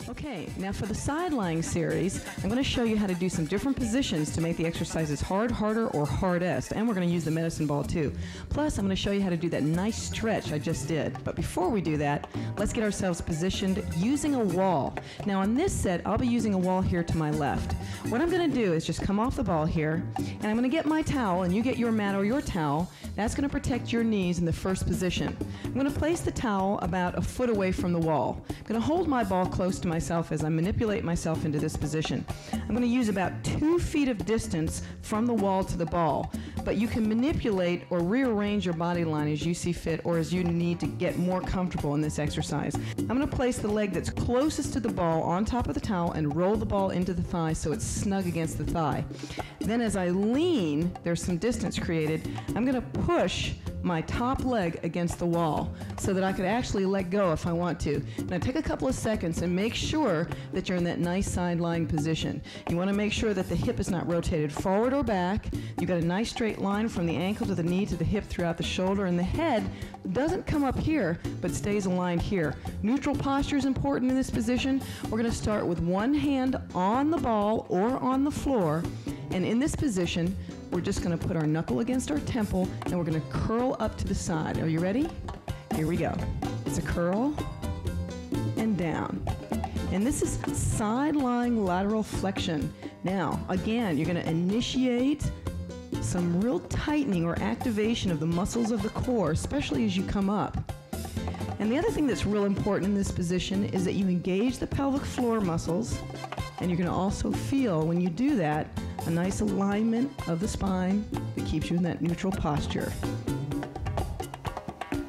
Okay, now for the side lying series, I'm going to show you how to do some different positions to make the exercises hard, harder, or hardest. And we're going to use the medicine ball too. Plus, I'm going to show you how to do that nice stretch I just did. But before we do that, let's get ourselves positioned using a wall. Now on this set, I'll be using a wall here to my left. What I'm going to do is just come off the ball here, and I'm going to get my towel, and you get your mat or your towel. That's going to protect your knees in the first position. I'm going to place the towel about a foot away from the wall. I'm going to hold my ball close to myself as I manipulate myself into this position. I'm going to use about 2 feet of distance from the wall to the ball, but you can manipulate or rearrange your body line as you see fit or as you need to get more comfortable in this exercise. I'm going to place the leg that's closest to the ball on top of the towel and roll the ball into the thigh so it's snug against the thigh. Then as I lean, there's some distance created. I'm going to push my top leg against the wall so that I could actually let go if I want to. Now take a couple of seconds and make sure that you're in that nice side lying position. You want to make sure that the hip is not rotated forward or back. You've got a nice straight line from the ankle to the knee to the hip throughout the shoulder, and the head doesn't come up here but stays aligned here. Neutral posture is important in this position. We're going to start with one hand on the ball or on the floor, and in this position we're just going to put our knuckle against our temple and we're going to curl up to the side. Are you ready? Here we go. It's a curl and down. And this is side lying lateral flexion. Now, again, you're going to initiate some real tightening or activation of the muscles of the core, especially as you come up. And the other thing that's real important in this position is that you engage the pelvic floor muscles, and you're going to also feel, when you do that, a nice alignment of the spine that keeps you in that neutral posture.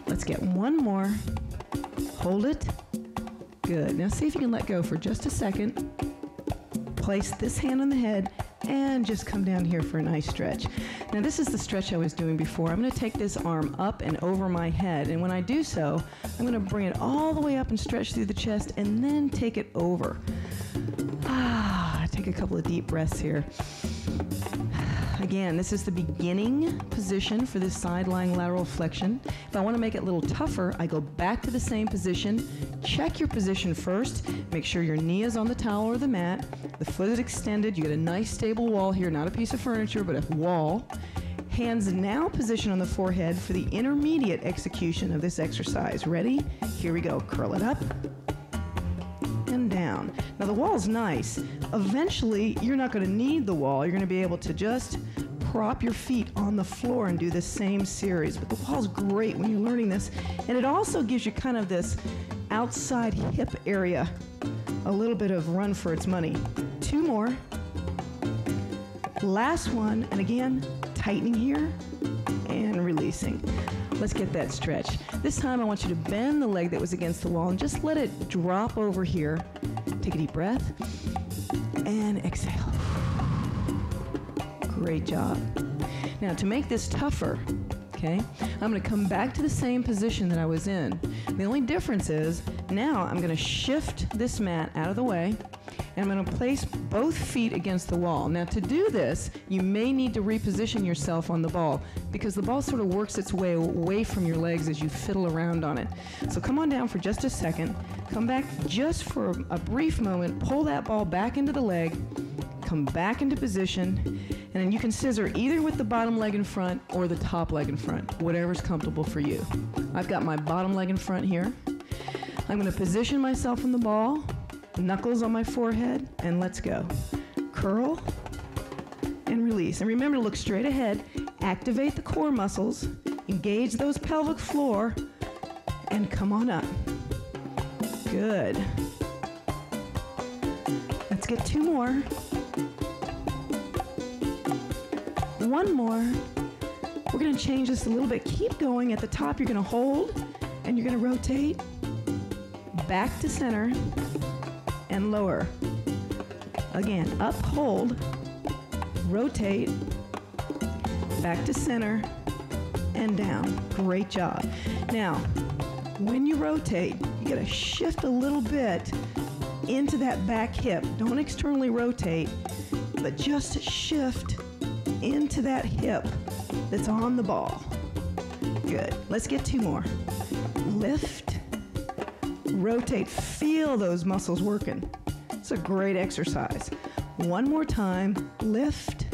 Let's get one more. Hold it. Good. Now see if you can let go for just a second. Place this hand on the head and just come down here for a nice stretch. Now this is the stretch I was doing before. I'm going to take this arm up and over my head, and when I do so, I'm going to bring it all the way up and stretch through the chest and then take it over. Take a couple of deep breaths here. Again, this is the beginning position for this side lying lateral flexion. If I want to make it a little tougher, I go back to the same position. Check your position first. Make sure your knee is on the towel or the mat. The foot is extended. You get a nice stable wall here, not a piece of furniture, but a wall. Hands now position on the forehead for the intermediate execution of this exercise. Ready? Here we go. Curl it up and down. Now the wall's nice. Eventually, you're not going to need the wall. You're going to be able to just prop your feet on the floor and do the same series. But the wall's great when you're learning this. And it also gives you kind of this outside hip area, a little bit of run for its money. Two more. Last one. And again, tightening here and releasing. Let's get that stretch. This time I want you to bend the leg that was against the wall and just let it drop over here. Take a deep breath and exhale. Great job. Now to make this tougher, okay, I'm going to come back to the same position that I was in. The only difference is now I'm going to shift this mat out of the way, and I'm going to place both feet against the wall. Now to do this, you may need to reposition yourself on the ball because the ball sort of works its way away from your legs as you fiddle around on it. So come on down for just a second. Come back just for a brief moment. Pull that ball back into the leg. Come back into position. And then you can scissor either with the bottom leg in front or the top leg in front, whatever's comfortable for you. I've got my bottom leg in front here. I'm going to position myself on the ball. Knuckles on my forehead, and let's go. Curl and release. And remember to look straight ahead, activate the core muscles, engage those pelvic floor, and come on up. Good. Let's get two more. One more. We're going to change this a little bit. Keep going. At the top, you're going to hold, and you're going to rotate back to center and lower. Again, up, hold, rotate, back to center, and down. Great job. Now, when you rotate, you gotta shift a little bit into that back hip. Don't externally rotate, but just shift into that hip that's on the ball. Good. Let's get two more. Lift, rotate, feel those muscles working. It's a great exercise. One more time, lift,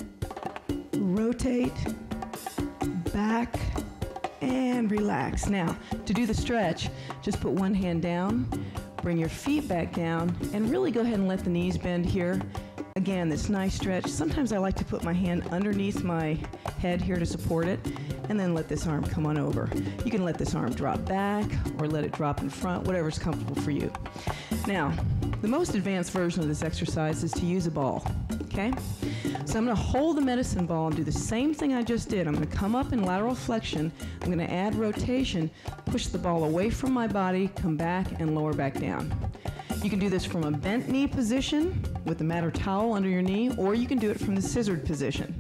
rotate, back, and relax. Now, to do the stretch, just put one hand down, bring your feet back down, and really go ahead and let the knees bend here. Again, this nice stretch. Sometimes I like to put my hand underneath my head here to support it, and then let this arm come on over. You can let this arm drop back or let it drop in front, whatever's comfortable for you. Now, the most advanced version of this exercise is to use a ball, okay? So I'm going to hold the medicine ball and do the same thing I just did. I'm going to come up in lateral flexion. I'm going to add rotation, push the ball away from my body, come back, and lower back down. You can do this from a bent knee position with the mat or towel under your knee, or you can do it from the scissored position.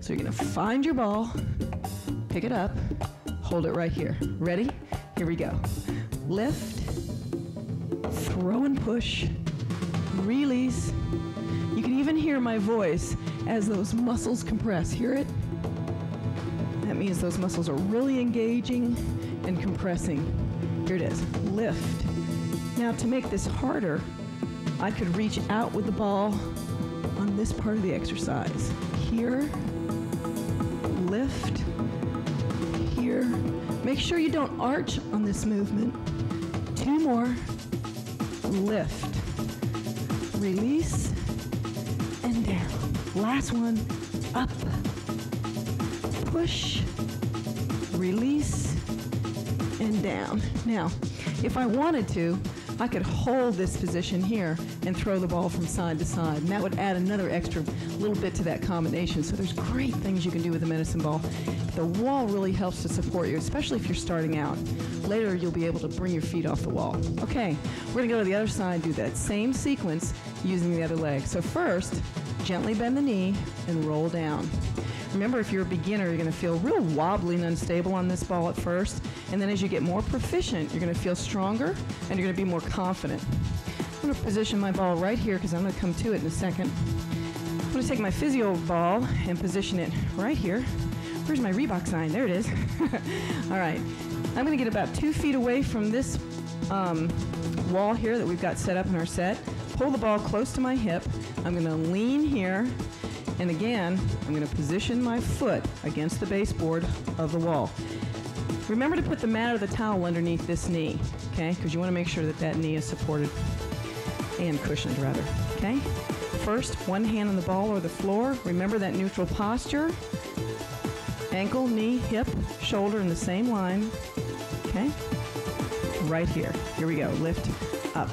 So you're going to find your ball, pick it up, hold it right here. Ready? Here we go. Lift, throw and push, release. You can even hear my voice as those muscles compress. Hear it? That means those muscles are really engaging and compressing. Here it is. Lift. Now to make this harder, I could reach out with the ball on this part of the exercise. Here, lift, here. Make sure you don't arch on this movement. 2 more. Lift, release, and down. Last one, up, push, release, and down. Now, if I wanted to, I could hold this position here and throw the ball from side to side, and that would add another extra little bit to that combination. So there's great things you can do with the medicine ball. The wall really helps to support you, especially if you're starting out. Later, you'll be able to bring your feet off the wall. Okay, we're gonna go to the other side, do that same sequence using the other leg. So first, gently bend the knee and roll down. Remember, if you're a beginner, you're gonna feel real wobbly and unstable on this ball at first, and then as you get more proficient, you're gonna feel stronger and you're gonna be more confident. I'm gonna position my ball right here because I'm gonna come to it in a second. I'm gonna take my physio ball and position it right here. Where's my Reebok sign? There it is. All right, I'm gonna get about 2 feet away from this wall here that we've got set up in our set. Pull the ball close to my hip. I'm gonna lean here. And again, I'm going to position my foot against the baseboard of the wall. Remember to put the mat or the towel underneath this knee, okay? Because you want to make sure that that knee is supported and cushioned, rather, okay? First, one hand on the ball or the floor. Remember that neutral posture. Ankle, knee, hip, shoulder in the same line, okay? Right here. Here we go. Lift up.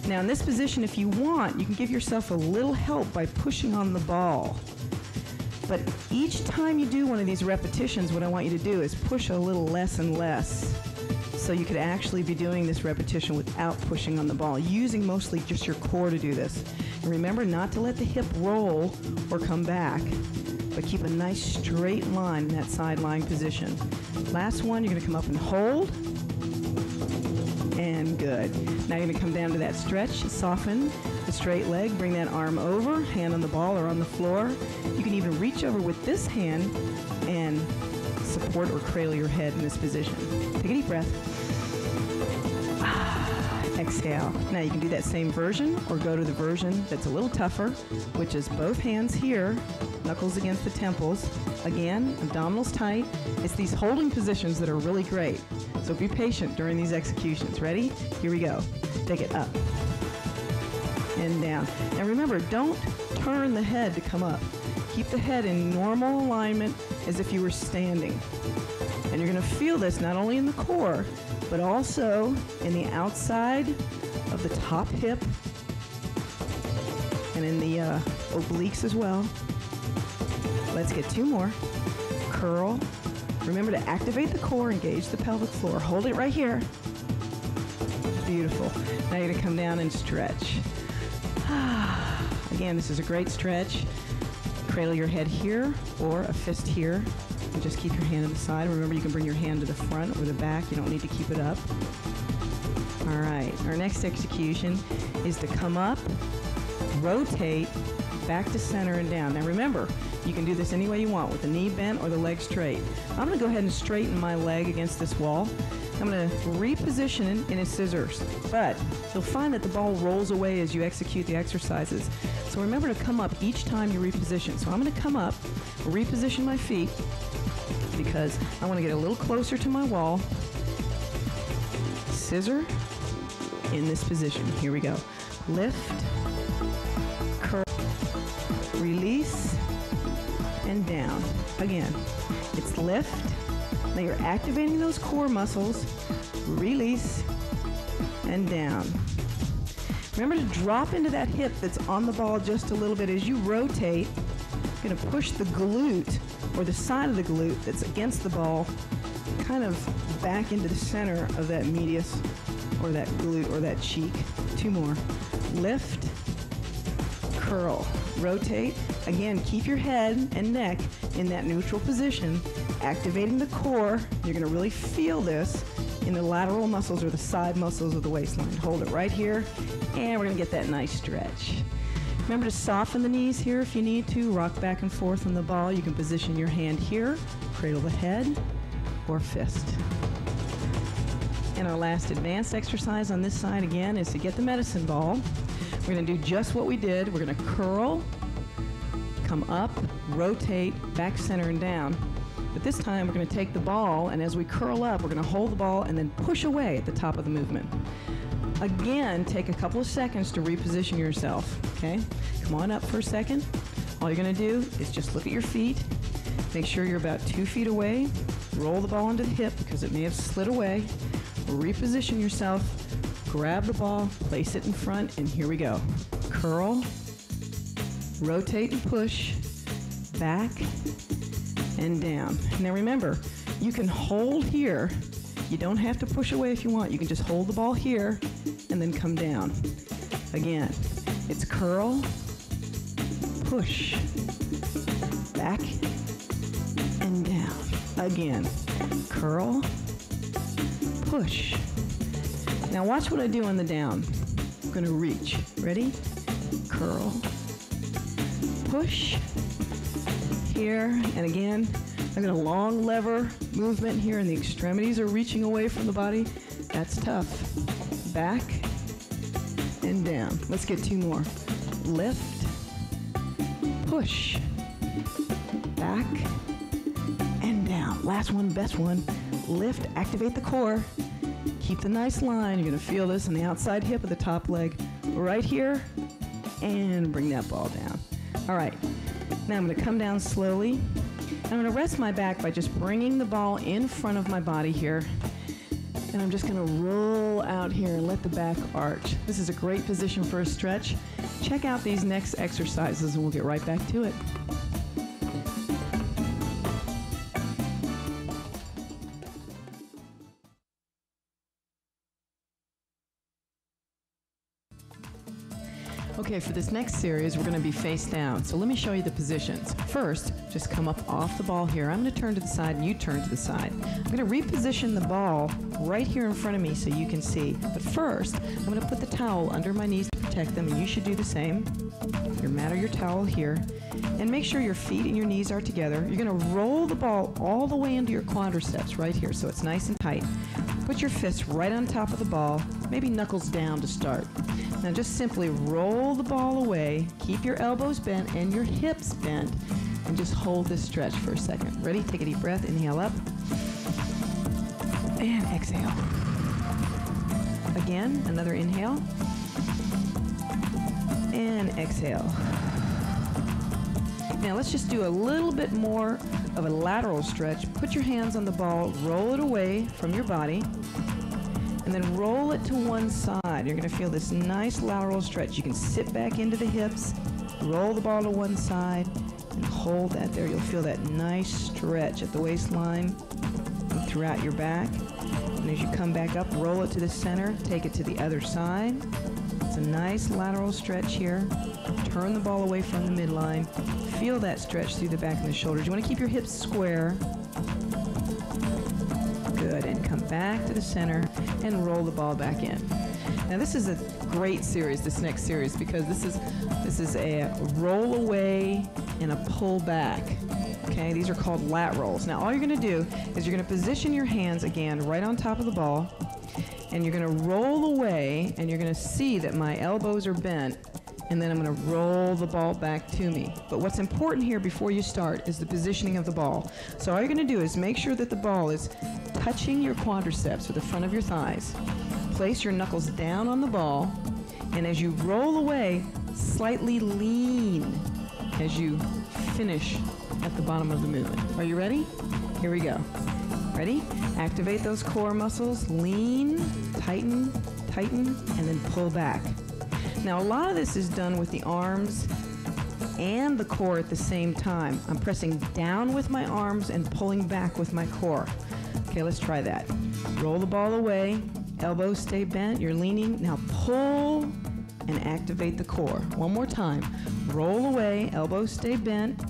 Now in this position, if you want, you can give yourself a little help by pushing on the ball. But each time you do one of these repetitions, what I want you to do is push a little less and less. So you could actually be doing this repetition without pushing on the ball, using mostly just your core to do this. And remember not to let the hip roll or come back, but keep a nice straight line in that side lying position. Last one, you're gonna come up and hold. And good. Now you're going to come down to that stretch, soften the straight leg, bring that arm over, hand on the ball or on the floor. You can even reach over with this hand and support or cradle your head in this position. Take a deep breath. Exhale. Now you can do that same version or go to the version that's a little tougher, which is both hands here, knuckles against the temples. Again, abdominals tight. It's these holding positions that are really great. So be patient during these executions. Ready? Here we go. Take it up and down. And remember, don't turn the head to come up. Keep the head in normal alignment as if you were standing. And you're going to feel this not only in the core, but also in the outside of the top hip and in the obliques as well. Let's get 2 more. Curl. Remember to activate the core, engage the pelvic floor. Hold it right here. Beautiful. Now you're going to come down and stretch. Again, this is a great stretch. Cradle your head here or a fist here. And just keep your hand on the side. Remember, you can bring your hand to the front or the back. You don't need to keep it up. All right. Our next execution is to come up, rotate, back to center and down. Now remember, you can do this any way you want, with the knee bent or the leg straight. I'm going to go ahead and straighten my leg against this wall. I'm going to reposition in a scissors, but you'll find that the ball rolls away as you execute the exercises. So remember to come up each time you reposition. So I'm going to come up, reposition my feet, because I want to get a little closer to my wall. Scissor in this position. Here we go. Lift, curl, release, and down. Again, it's lift. Now you're activating those core muscles. Release, and down. Remember to drop into that hip that's on the ball just a little bit as you rotate. You're going to push the glute or the side of the glute that's against the ball kind of back into the center of that medius or that glute or that cheek. 2 more. Lift, curl, rotate. Again, keep your head and neck in that neutral position, activating the core. You're going to really feel this in the lateral muscles or the side muscles of the waistline. Hold it right here, and we're going to get that nice stretch. Remember to soften the knees here if you need to. Rock back and forth on the ball. You can position your hand here, cradle the head, or fist. And our last advanced exercise on this side again is to get the medicine ball. We're going to do just what we did. We're going to curl, come up, rotate, back, center, and down. But this time we're going to take the ball, and as we curl up, we're going to hold the ball and then push away at the top of the movement. Again, take a couple of seconds to reposition yourself, okay? Come on up for a second. All you're going to do is just look at your feet. Make sure you're about 2 feet away. Roll the ball into the hip because it may have slid away. Reposition yourself. Grab the ball, place it in front, and here we go. Curl, rotate and push, back and down. Now remember, you can hold here. You don't have to push away if you want. You can just hold the ball here and then come down. Again, it's curl, push, back and down. Again, curl, push. Now watch what I do on the down. I'm going to reach. Ready? Curl, push, here, and again, I've got a long lever movement here, and the extremities are reaching away from the body. That's tough. Back and down. Let's get 2 more. Lift, push, back and down. Last one, best one. Lift, activate the core. Keep the nice line. You're going to feel this in the outside hip of the top leg right here, and bring that ball down. All right. Now I'm going to come down slowly. I'm going to rest my back by just bringing the ball in front of my body here. And I'm just going to roll out here and let the back arch. This is a great position for a stretch. Check out these next exercises and we'll get right back to it. Okay, for this next series, we're going to be face down. So let me show you the positions. First, just come up off the ball here. I'm going to turn to the side and you turn to the side. I'm going to reposition the ball right here in front of me so you can see. But first, I'm going to put the towel under my knees to protect them, and you should do the same. Your mat or your towel here. And make sure your feet and your knees are together. You're going to roll the ball all the way into your quadriceps right here so it's nice and tight. Put your fists right on top of the ball, maybe knuckles down to start. Now just simply roll the ball away, keep your elbows bent and your hips bent, and just hold this stretch for a second. Ready? Take a deep breath, inhale up, and exhale. Again, another inhale, and exhale. Now let's just do a little bit more of a lateral stretch. Put your hands on the ball, roll it away from your body, and then roll it to one side. You're going to feel this nice lateral stretch. You can sit back into the hips, roll the ball to one side, and hold that there. You'll feel that nice stretch at the waistline and throughout your back. And as you come back up, roll it to the center, take it to the other side. It's a nice lateral stretch here. Turn the ball away from the midline. Feel that stretch through the back and the shoulders. You want to keep your hips square. Good, and come back to the center and roll the ball back in. Now this is a great series, this next series, because this is a roll away and a pull back. Okay, these are called lat rolls. Now all you're going to do is you're going to position your hands again right on top of the ball, and you're going to roll away, and you're going to see that my elbows are bent, and then I'm going to roll the ball back to me. But what's important here before you start is the positioning of the ball. So all you're going to do is make sure that the ball is touching your quadriceps or the front of your thighs. Place your knuckles down on the ball, and as you roll away, slightly lean as you finish at the bottom of the movement. Are you ready? Here we go. Ready? Activate those core muscles, lean, tighten, tighten, and then pull back. Now a lot of this is done with the arms and the core at the same time. I'm pressing down with my arms and pulling back with my core. Okay, let's try that. Roll the ball away, elbows stay bent, you're leaning. Now pull and activate the core. One more time. Roll away, elbows stay bent,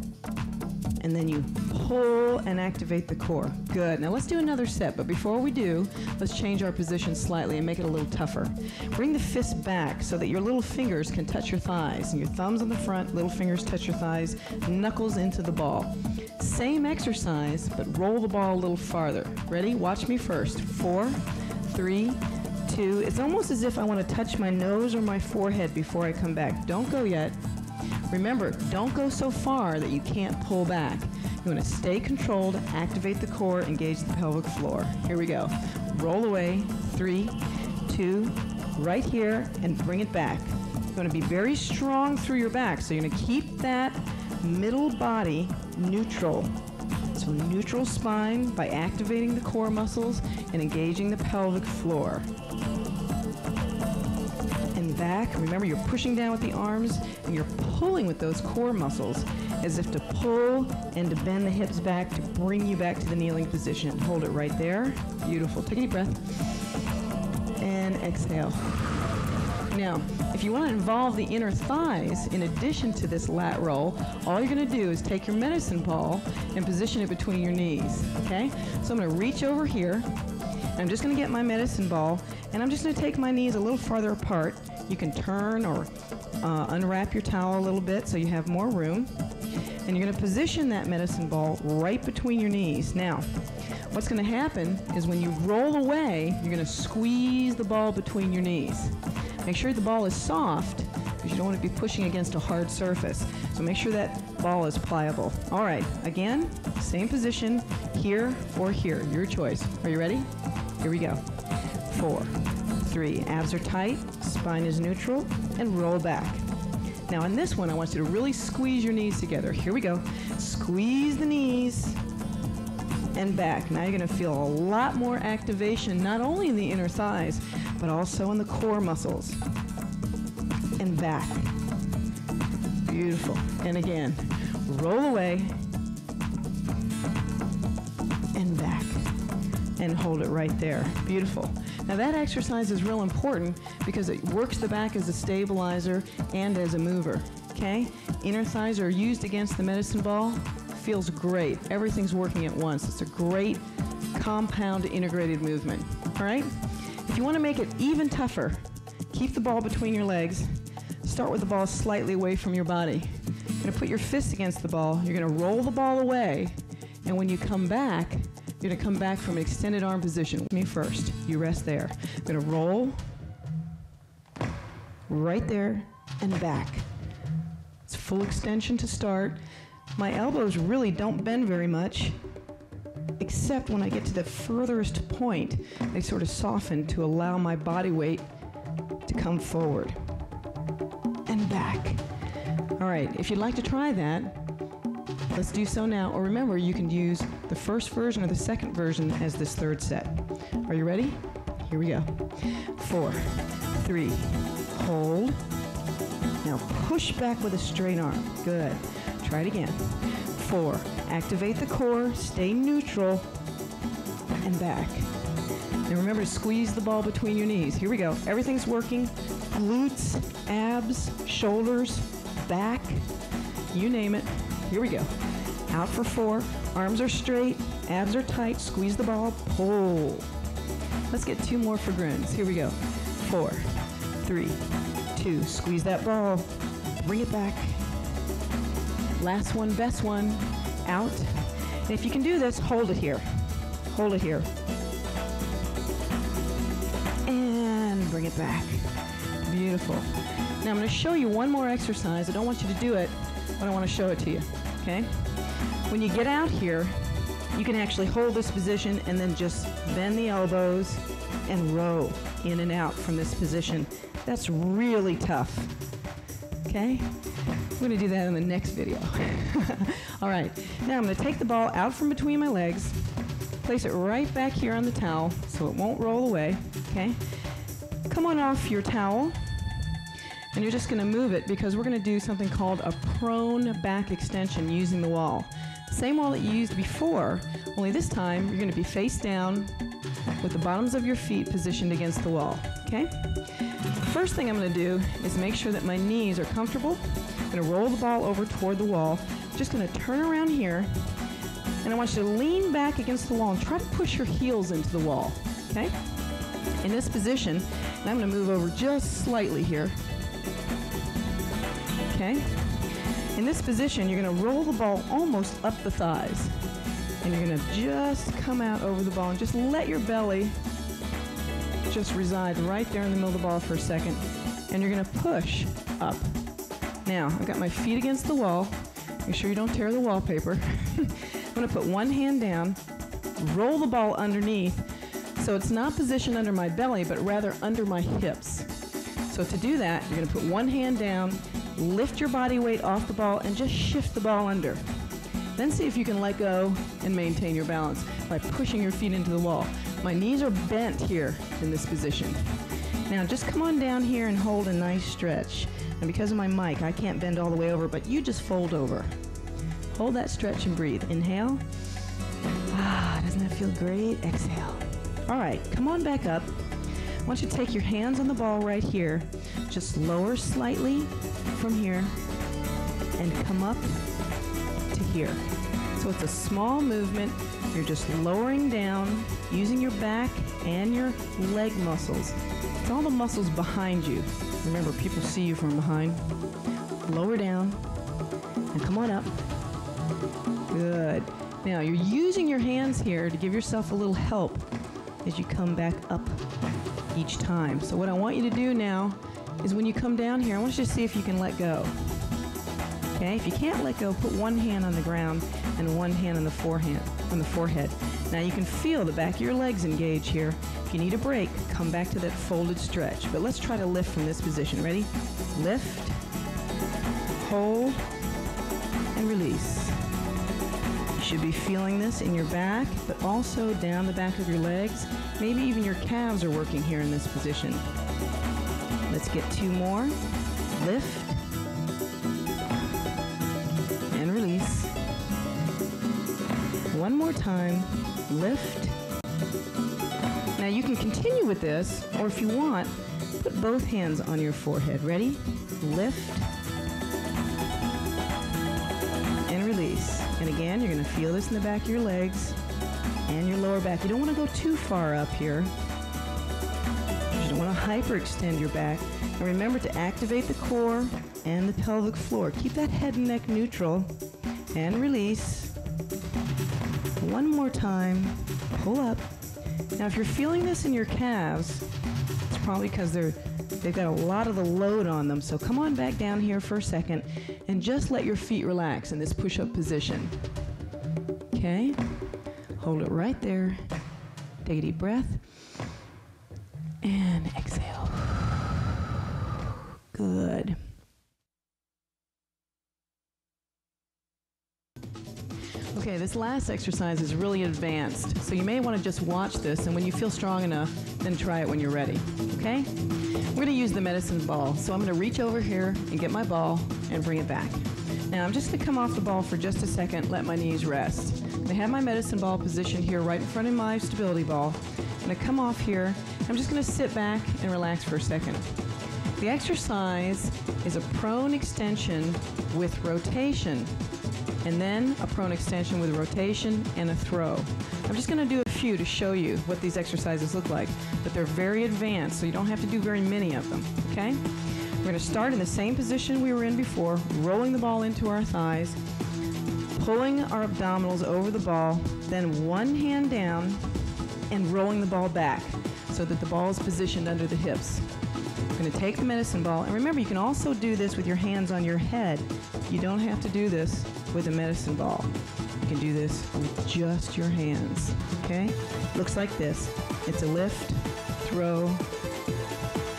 and then you pull and activate the core. Good. Now let's do another set, but before we do, let's change our position slightly and make it a little tougher. Bring the fist back so that your little fingers can touch your thighs, and your thumbs on the front, little fingers touch your thighs, knuckles into the ball. Same exercise, but roll the ball a little farther. Ready? Watch me first. 4, 3, 2. It's almost as if I want to touch my nose or my forehead before I come back. Don't go yet. Remember, don't go so far that you can't pull back. You want to stay controlled, activate the core, engage the pelvic floor. Here we go. Roll away, 3, 2, right here, and bring it back. You want to be very strong through your back, so you're going to keep that middle body neutral. So neutral spine by activating the core muscles and engaging the pelvic floor. And back. Remember, you're pushing down with the arms and you're pulling with those core muscles as if to pull and to bend the hips back to bring you back to the kneeling position. Hold it right there. Beautiful. Take a deep breath. And exhale. Now, if you want to involve the inner thighs in addition to this lat roll, all you're going to do is take your medicine ball and position it between your knees, okay? So I'm going to reach over here, and I'm just going to get my medicine ball, and I'm just going to take my knees a little farther apart. You can turn or unwrap your towel a little bit so you have more room. And you're going to position that medicine ball right between your knees. Now, what's going to happen is when you roll away, you're going to squeeze the ball between your knees. Make sure the ball is soft because you don't want to be pushing against a hard surface. So make sure that ball is pliable. All right, again, same position, here or here, your choice. Are you ready? Here we go. 4, 3, abs are tight, spine is neutral, and roll back. Now on this one, I want you to really squeeze your knees together. Here we go. Squeeze the knees and back. Now you're going to feel a lot more activation, not only in the inner thighs, but also in the core muscles. And back. Beautiful. And again, roll away and back. And hold it right there. Beautiful. Now that exercise is real important because it works the back as a stabilizer and as a mover, okay? Inner thighs are used against the medicine ball. Feels great. Everything's working at once. It's a great compound integrated movement, all right? If you want to make it even tougher, keep the ball between your legs. Start with the ball slightly away from your body. You're going to put your fist against the ball. You're going to roll the ball away, and when you come back, you're going to come back from an extended arm position. Me first. You rest there. I'm going to roll right there and back. It's full extension to start. My elbows really don't bend very much, except when I get to the furthest point, they sort of soften to allow my body weight to come forward and back. All right, if you'd like to try that, let's do so now. Or remember, you can use the first version or the second version as this third set. Are you ready? Here we go. 4, 3, hold. Now push back with a straight arm. Good. Try it again. 4, activate the core, stay neutral, and back. And remember to squeeze the ball between your knees. Here we go. Everything's working. Glutes, abs, shoulders, back, you name it. Here we go. Out for 4. Arms are straight, abs are tight. Squeeze the ball, pull. Let's get 2 more for grins. Here we go. 4, 3, 2. Squeeze that ball. Bring it back. Last one, best one. Out. And if you can do this, hold it here. Hold it here. And bring it back. Beautiful. Now I'm going to show you one more exercise. I don't want you to do it, but I want to show it to you. Okay? When you get out here, you can actually hold this position and then just bend the elbows and row in and out from this position. That's really tough. Okay? I'm going to do that in the next video. All right. Now I'm going to take the ball out from between my legs, place it right back here on the towel so it won't roll away. Okay? Come on off your towel, and you're just going to move it because we're going to do something called a prone back extension using the wall. Same wall that you used before, only this time you're going to be face down with the bottoms of your feet positioned against the wall. Okay? First thing I'm going to do is make sure that my knees are comfortable. I'm going to roll the ball over toward the wall. Just going to turn around here, and I want you to lean back against the wall and try to push your heels into the wall. Okay? In this position, and I'm going to move over just slightly here. Okay? In this position, you're going to roll the ball almost up the thighs. And you're going to just come out over the ball and just let your belly just reside right there in the middle of the ball for a second. And you're going to push up Now, I've got my feet against the wall. Make sure you don't tear the wallpaper. I'm going to put one hand down, roll the ball underneath, so it's not positioned under my belly, but rather under my hips. So to do that, you're going to put one hand down, lift your body weight off the ball, and just shift the ball under. Then see if you can let go and maintain your balance by pushing your feet into the wall. My knees are bent here in this position. Now just come on down here and hold a nice stretch. And because of my mic, I can't bend all the way over, but you just fold over. Hold that stretch and breathe. Inhale. Ah, doesn't that feel great? Exhale. All right, come on back up. I want you to take your hands on the ball right here. Just lower slightly from here and come up to here. So it's a small movement. You're just lowering down, using your back and your leg muscles. It's all the muscles behind you. Remember, people see you from behind. Lower down and come on up. Good. Now you're using your hands here to give yourself a little help as you come back up each time. So what I want you to do now is when you come down here, I want you to see if you can let go. Okay, if you can't let go, put one hand on the ground and one hand on the forehead. Now you can feel the back of your legs engage here. If you need a break, come back to that folded stretch. But let's try to lift from this position. Ready? Lift, hold, and release. You should be feeling this in your back, but also down the back of your legs. Maybe even your calves are working here in this position. Let's get two more. Lift and release. One more time. Lift. Now you can continue with this, or if you want, put both hands on your forehead. Ready? Lift and release. And again, you're going to feel this in the back of your legs and your lower back. You don't want to go too far up here. You don't want to hyperextend your back. And remember to activate the core and the pelvic floor. Keep that head and neck neutral and release. One more time. Pull up. Now, if you're feeling this in your calves, it's probably because they've got a lot of the load on them. So come on back down here for a second and just let your feet relax in this push-up position. Okay? Hold it right there. Take a deep breath. And exhale. Good. Okay, this last exercise is really advanced, so you may want to just watch this, and when you feel strong enough, then try it when you're ready, okay? We're going to use the medicine ball, so I'm going to reach over here and get my ball and bring it back. Now, I'm just going to come off the ball for just a second, let my knees rest. I have my medicine ball positioned here right in front of my stability ball. I'm going to come off here. I'm just going to sit back and relax for a second. The exercise is a prone extension with rotation, and then a prone extension with rotation and a throw. I'm just going to do a few to show you what these exercises look like, but they're very advanced, so you don't have to do very many of them, okay? We're going to start in the same position we were in before, rolling the ball into our thighs, pulling our abdominals over the ball, then one hand down and rolling the ball back so that the ball is positioned under the hips. We're going to take the medicine ball, and remember, you can also do this with your hands on your head. You don't have to do this with a medicine ball. You can do this with just your hands, okay? Looks like this. It's a lift, throw,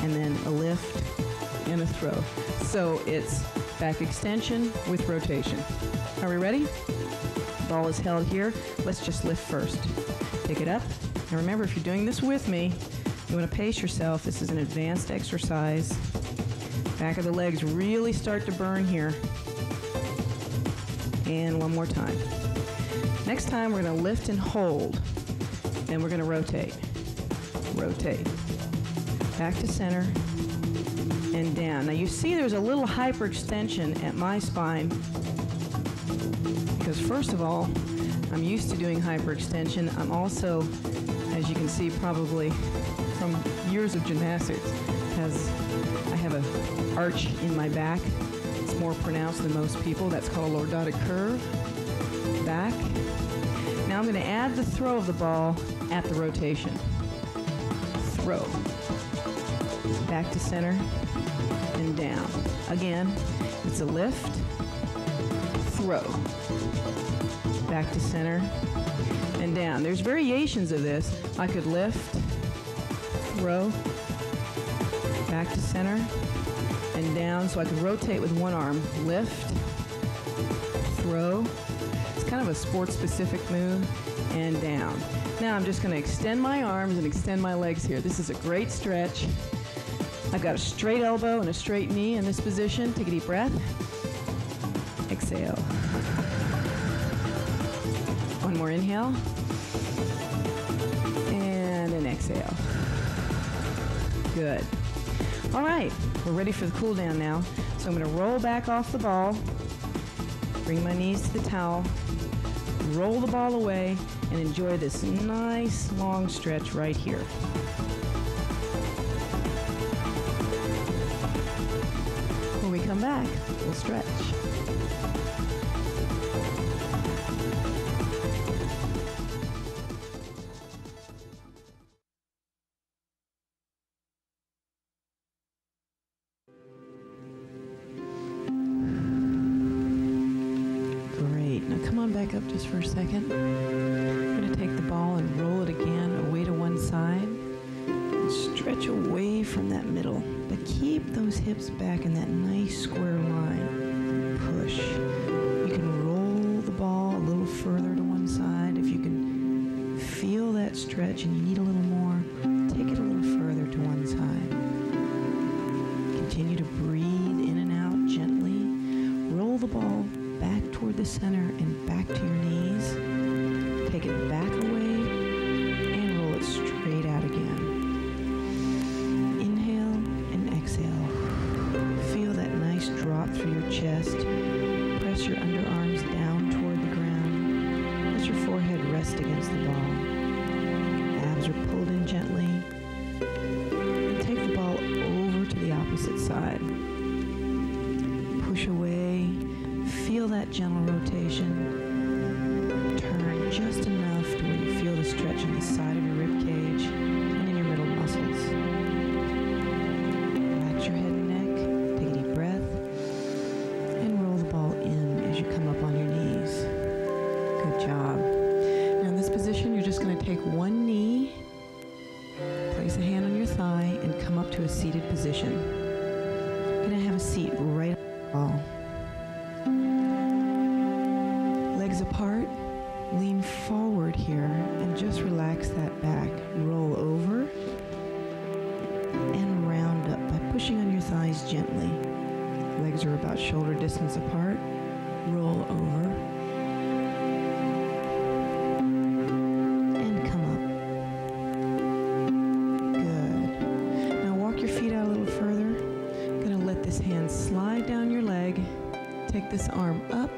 and then a lift and a throw. So it's back extension with rotation. Are we ready? Ball is held here. Let's just lift first. Pick it up. And remember, if you're doing this with me, you want to pace yourself. This is an advanced exercise. Back of the legs really start to burn here. And one more time. Next time, we're going to lift and hold. Then we're going to rotate. Rotate. Back to center and down. Now you see there's a little hyperextension at my spine because first of all, I'm used to doing hyperextension. I'm also, as you can see probably from years of gymnastics, I have an arch in my back. It's more pronounced than most people. That's called a lordotic curve. Back. Now I'm going to add the throw of the ball at the rotation. Throw. Back to center and down. Again, it's a lift, throw, back to center, and down. There's variations of this. I could lift, throw, back to center, and down. So I could rotate with one arm. Lift, throw. It's kind of a sport-specific move, and down. Now I'm just going to extend my arms and extend my legs here. This is a great stretch. I've got a straight elbow and a straight knee in this position. Take a deep breath. Exhale. One more inhale. And an exhale. Good. All right, we're ready for the cool down now. So I'm going to roll back off the ball, bring my knees to the towel, roll the ball away, and enjoy this nice long stretch right here. When we come back, we'll stretch. Back up just for a second. I'm going to take the ball and roll it again away to one side. And stretch away from that middle, but keep those hips back in that nice square line. Push. You can roll the ball a little further to one side. If you can feel that stretch and you need a little more, take it a little further to one side. Continue to breathe in and out gently. Roll the ball back toward the center and back to your knees. Take it back away and roll it straight out again. Inhale and exhale. Feel that nice drop through your chest. Press your underarms down toward the ground. Let your forehead rest against the ball. Abs are pulled in gently. And take the ball over to the opposite side. Push away. Feel that gentle rotation. Turn just enough to where you feel the stretch in the side of your rib cage and in your middle muscles. Relax your head and neck. Take a deep breath. And roll the ball in as you come up on your knees. Good job. Now in this position, you're just going to take one knee, place a hand on your thigh, and come up to a seated position. You're going to have a seat right on the ball. Legs apart, lean forward here and just relax that back. Roll over and round up by pushing on your thighs gently. Legs are about shoulder distance apart. Roll over and come up. Good. Now walk your feet out a little further. Gonna let this hand slide down your leg. Take this arm up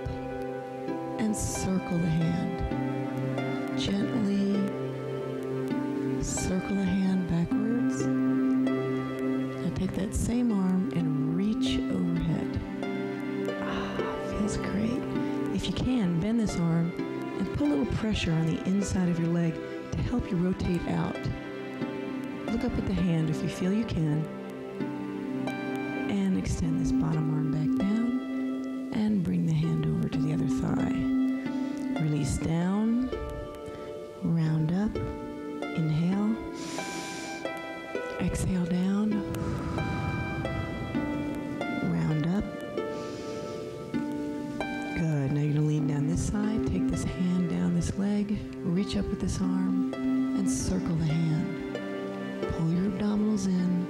and circle the hand. Gently circle the hand backwards. Now take that same arm and reach overhead. Feels great. If you can, bend this arm and put a little pressure on the inside of your leg to help you rotate out. Look up at the hand if you feel you can. And extend this bottom arm back down and bring the hand over to the other thigh. Release down, round up, inhale, exhale down, round up. Good, now you're gonna lean down this side, take this hand down this leg, reach up with this arm, and circle the hand. Pull your abdominals in,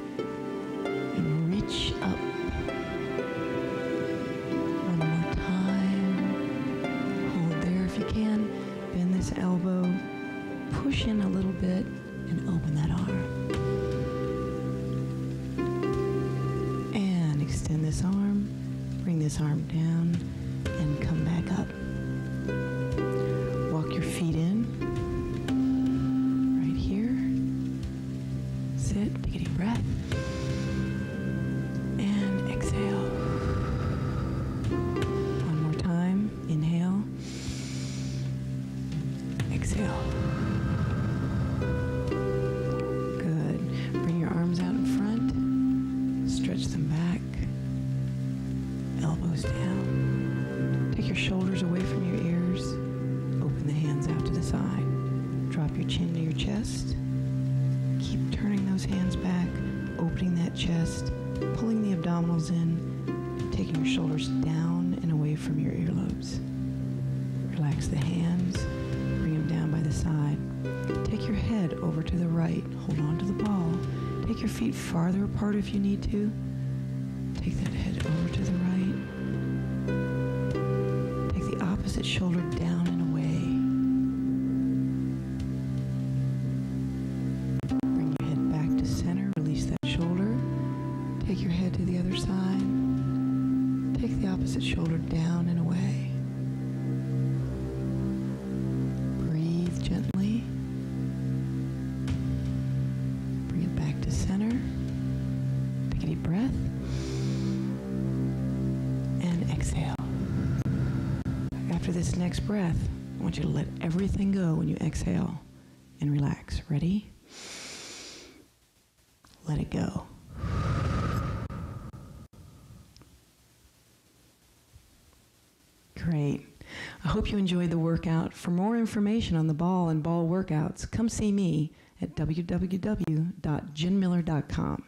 and reach up. Elbow, push in a little bit and open that arm. And extend this arm, bring this arm down and come back up. Walk your feet in, right here. Sit, take a deep breath. And exhale. One more time, inhale. Exhale. Good. Bring your arms out in front. Stretch them back. chest. Keep turning those hands back, opening that chest, pulling the abdominals in, taking your shoulders down and away from your earlobes. Relax the hands, bring them down by the side. Take your head over to the right, hold on to the ball. Take your feet farther apart if you need to. Take that head over to the right. Take the opposite shoulder down and away. Bring your head back to center, release that shoulder. Take your head to the other side. Take the opposite shoulder down and away. Breathe gently. Bring it back to center. Take a deep breath. And exhale. After this next breath, I want you to let everything go when you exhale and relax. Ready? Let it go. Great. I hope you enjoyed the workout. For more information on the ball and ball workouts, come see me at www.jenmiller.com.